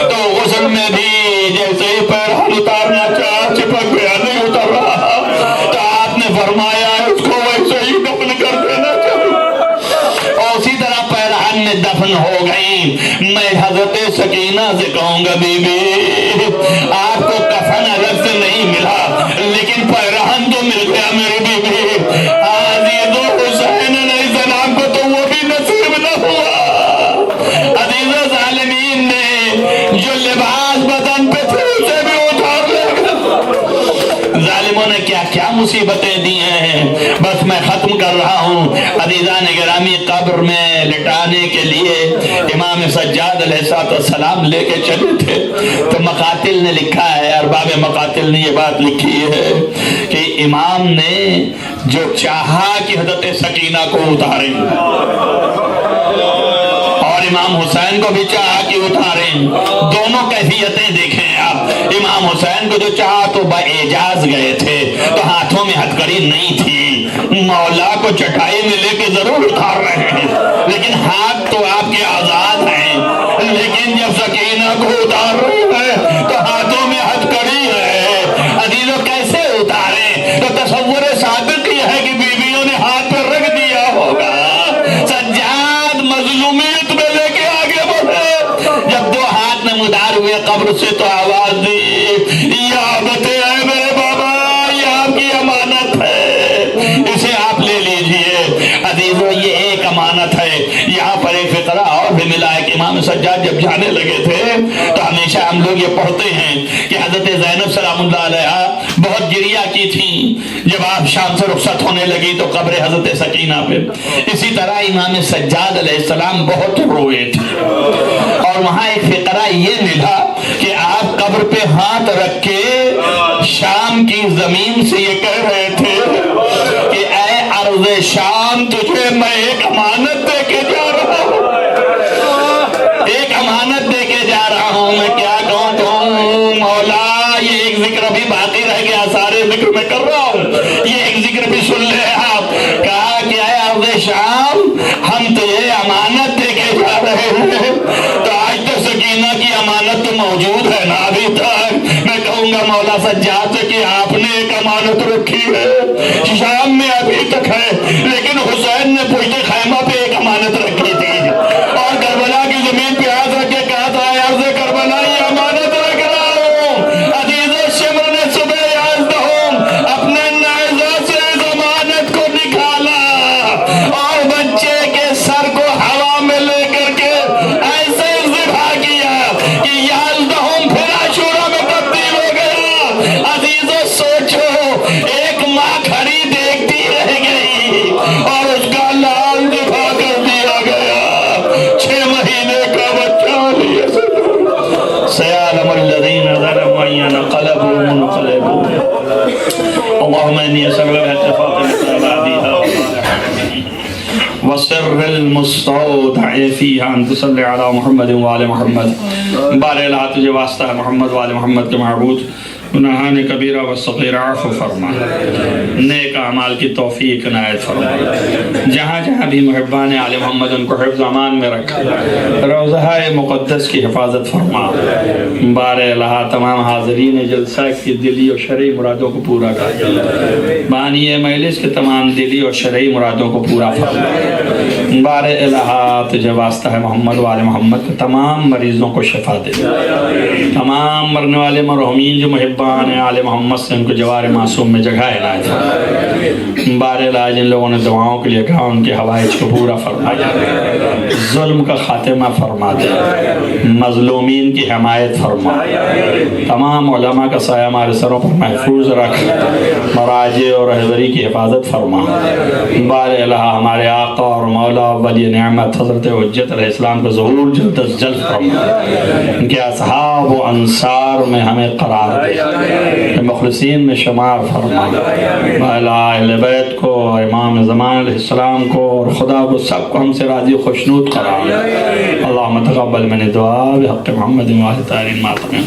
تو غسل میں بھی جیسے ہی پیرہن اتارنا چاہ چپک گیا، نہیں اتر رہا تو آپ نے فرمایا اس کو ویسے ہی دفن کر دینا چاہیے. اور اسی طرح پیرہن میں دفن ہو گئی. میں حضرت سکینہ سے کہوں گا بی بی آپ کو کفن الگ سے نہیں ملا لیکن پیرہن تو مل گیا میری بی بی. عزیزو حسین علیہ السلام کو تو وہ بھی نصیب نہ ہوا. عزیزو ظالمین نے جو لباس بدن پہ تھے اسے بھی اتار لے گا. ظالموں نے کیا کیا مصیبتیں دی ہیں. بس میں ختم کر رہا ہوں. عزیزان گرامی قبر میں لٹانے کے لیے امام سجاد علیہ السلام لے کے چلے تھے تو مقاتل نے لکھا ہے، ارباب مقاتل نے یہ بات لکھی ہے کہ امام نے جو چاہا کہ حضرت سکینہ کو اتاریں اور امام حسین کو بھی چاہا کہ اتاریں. دونوں کیفیتیں دیکھیں آپ. امام حسین کو جو چاہا تو باعجاز گئے تھے تو ہاتھوں میں ہتھکڑی نہیں تھی. مولا کو چٹائی میں لے کے ضرور اتار رہے ہیں لیکن ہاتھ تو آپ کے آزاد ہیں. لیکن جب سکینہ کو اتار رہے ہیں تو ہاتھوں میں ہتھکڑی ہے. عزیزو کیسے اتاریں؟ تو تصور صادق یہ ہے کہ بیویوں نے ہاتھ پر رکھ دیا ہوگا. سجاد مظلومیت میں لے کے آگے بڑھے. جب 2 ہاتھ نمودار ہوئے قبر سے تو آواز دی یا بتے اے میرے بابا یہ آپ کی امانت ہے، اسے آپ لے لیجئے. عزیزو یہ ایک امانت ہے. یہاں پر ایک فقرہ اور بھی ملا ہے کہ امام سجاد جب جانے لگے تھے تو ہمیشہ ہم لوگ یہ پڑھتے ہیں کہ حضرت زینب سلام اللہ علیہ بہت گریہ کی تھیں جب آپ شام سے رخصت ہونے لگی تو قبر حضرت سکینہ پہ. اسی طرح امام سجاد علیہ السلام بہت روئے تھے، اور وہاں ایک فقرہ یہ ملا کہ آپ قبر پہ ہاتھ رکھ کے شام کی زمین سے یہ کہہ رہے تھے کہ اے ارض شام، تجھے میں ایک امانت دے کے جا رہا ہوں، ایک امانت دے کے جا رہا ہوں. میں کیا کہوں مولا، یہ ایک ذکر ابھی باقی رہ گیا، سارے ذکر میں کر رہا ہوں، یہ ایک ذکر بھی سن لے آپ. کہا کہ اے ارض شام، ہم تجھے امانت دے کے جا رہے ہیں. تو آج تک سکینہ کی امانت تو موجود ہے نا ابھی تک. میں کہوں گا مولا سجاد سے کہ آپ نے ایک امانت رکھی ہے، شام میں ابھی تک ہے، لیکن حسین نے پشت خیمہ پہ ایک امانت رکھی تھی، اور کربلا کی زمین پہ ہاتھ رکھ کے کہا تھا اے ارض کربلا، یہ امانت رکھ رہا ہوں. عزیز الشمر نے صبح یازدہم اپنے نیزہ سے اس امانت کو نکالا اور بچے کے سر کو ہوا میں لے کر کے ایسے ذبح کیا کہ یازدہم پھر عاشورہ میں تبدیل ہو گیا. عزیزو سوچو، ایک ماں کھڑی دیکھتی رہ گئی اور اس کا لال ذبح کر دیا گیا، 6 مہینے کا بچہ لیا. سيعلم الذين ظلموا أن ينقلبوا منقلبون. اللهم إني أسألك بحق فاطمة بعدها وسر المستودع فيها أن تصلي على محمد وآل محمد. بارے اللہ تجھے واسطہ ہے محمد وآل محمد کے معبود، گناہان کبیرہ و صغیرہ عفو فرما، نیک اعمال کی توفیق عنایت فرما. جہاں جہاں بھی محبان آل محمد ان کو حفظ امان میں رکھ، روضہ مقدس کی حفاظت فرما. بار الہ تمام حاضرین جلسہ کی دلی اور شرعی مرادوں کو پورا کر، بانی مجلس کے تمام دلی اور شرعی مرادوں کو پورا فرما. بار الہ تجھے واسطہ ہے محمد وآل محمد کے تمام مریضوں کو شفا دے. تمام مرنے والے مرحومین جو محبان آل محمد سے ان کو جوار معصوم میں جگہ عنایت فرما. بار الہ جن لوگوں نے دعاؤں کے لیے کہا ان کے حوائج کو پورا فرما دے، ظلم کا خاتمہ فرما دے، مظلومین کی حمایت فرما. تمام علماء کا سایہ ہمارے سروں پر محفوظ رکھ، مراجع اور حضری کی حفاظت فرما. بار الہ ہمارے آقا اور مولا ولی نعمت حضرت حجت علیہ السلام کو ظہور جلد از جلد فرما. ان کے اصحاب و انصار میں ہمیں قرار دے، مخلصین میں شمار فرما. اہل بیت کو، امام زمان علیہ السلام کو اور خدا کو سب کو ہم سے راضی خوشنود قرار دے. اللہم تقبل من دعا بحق محمد و آل طاہرین ماتمین.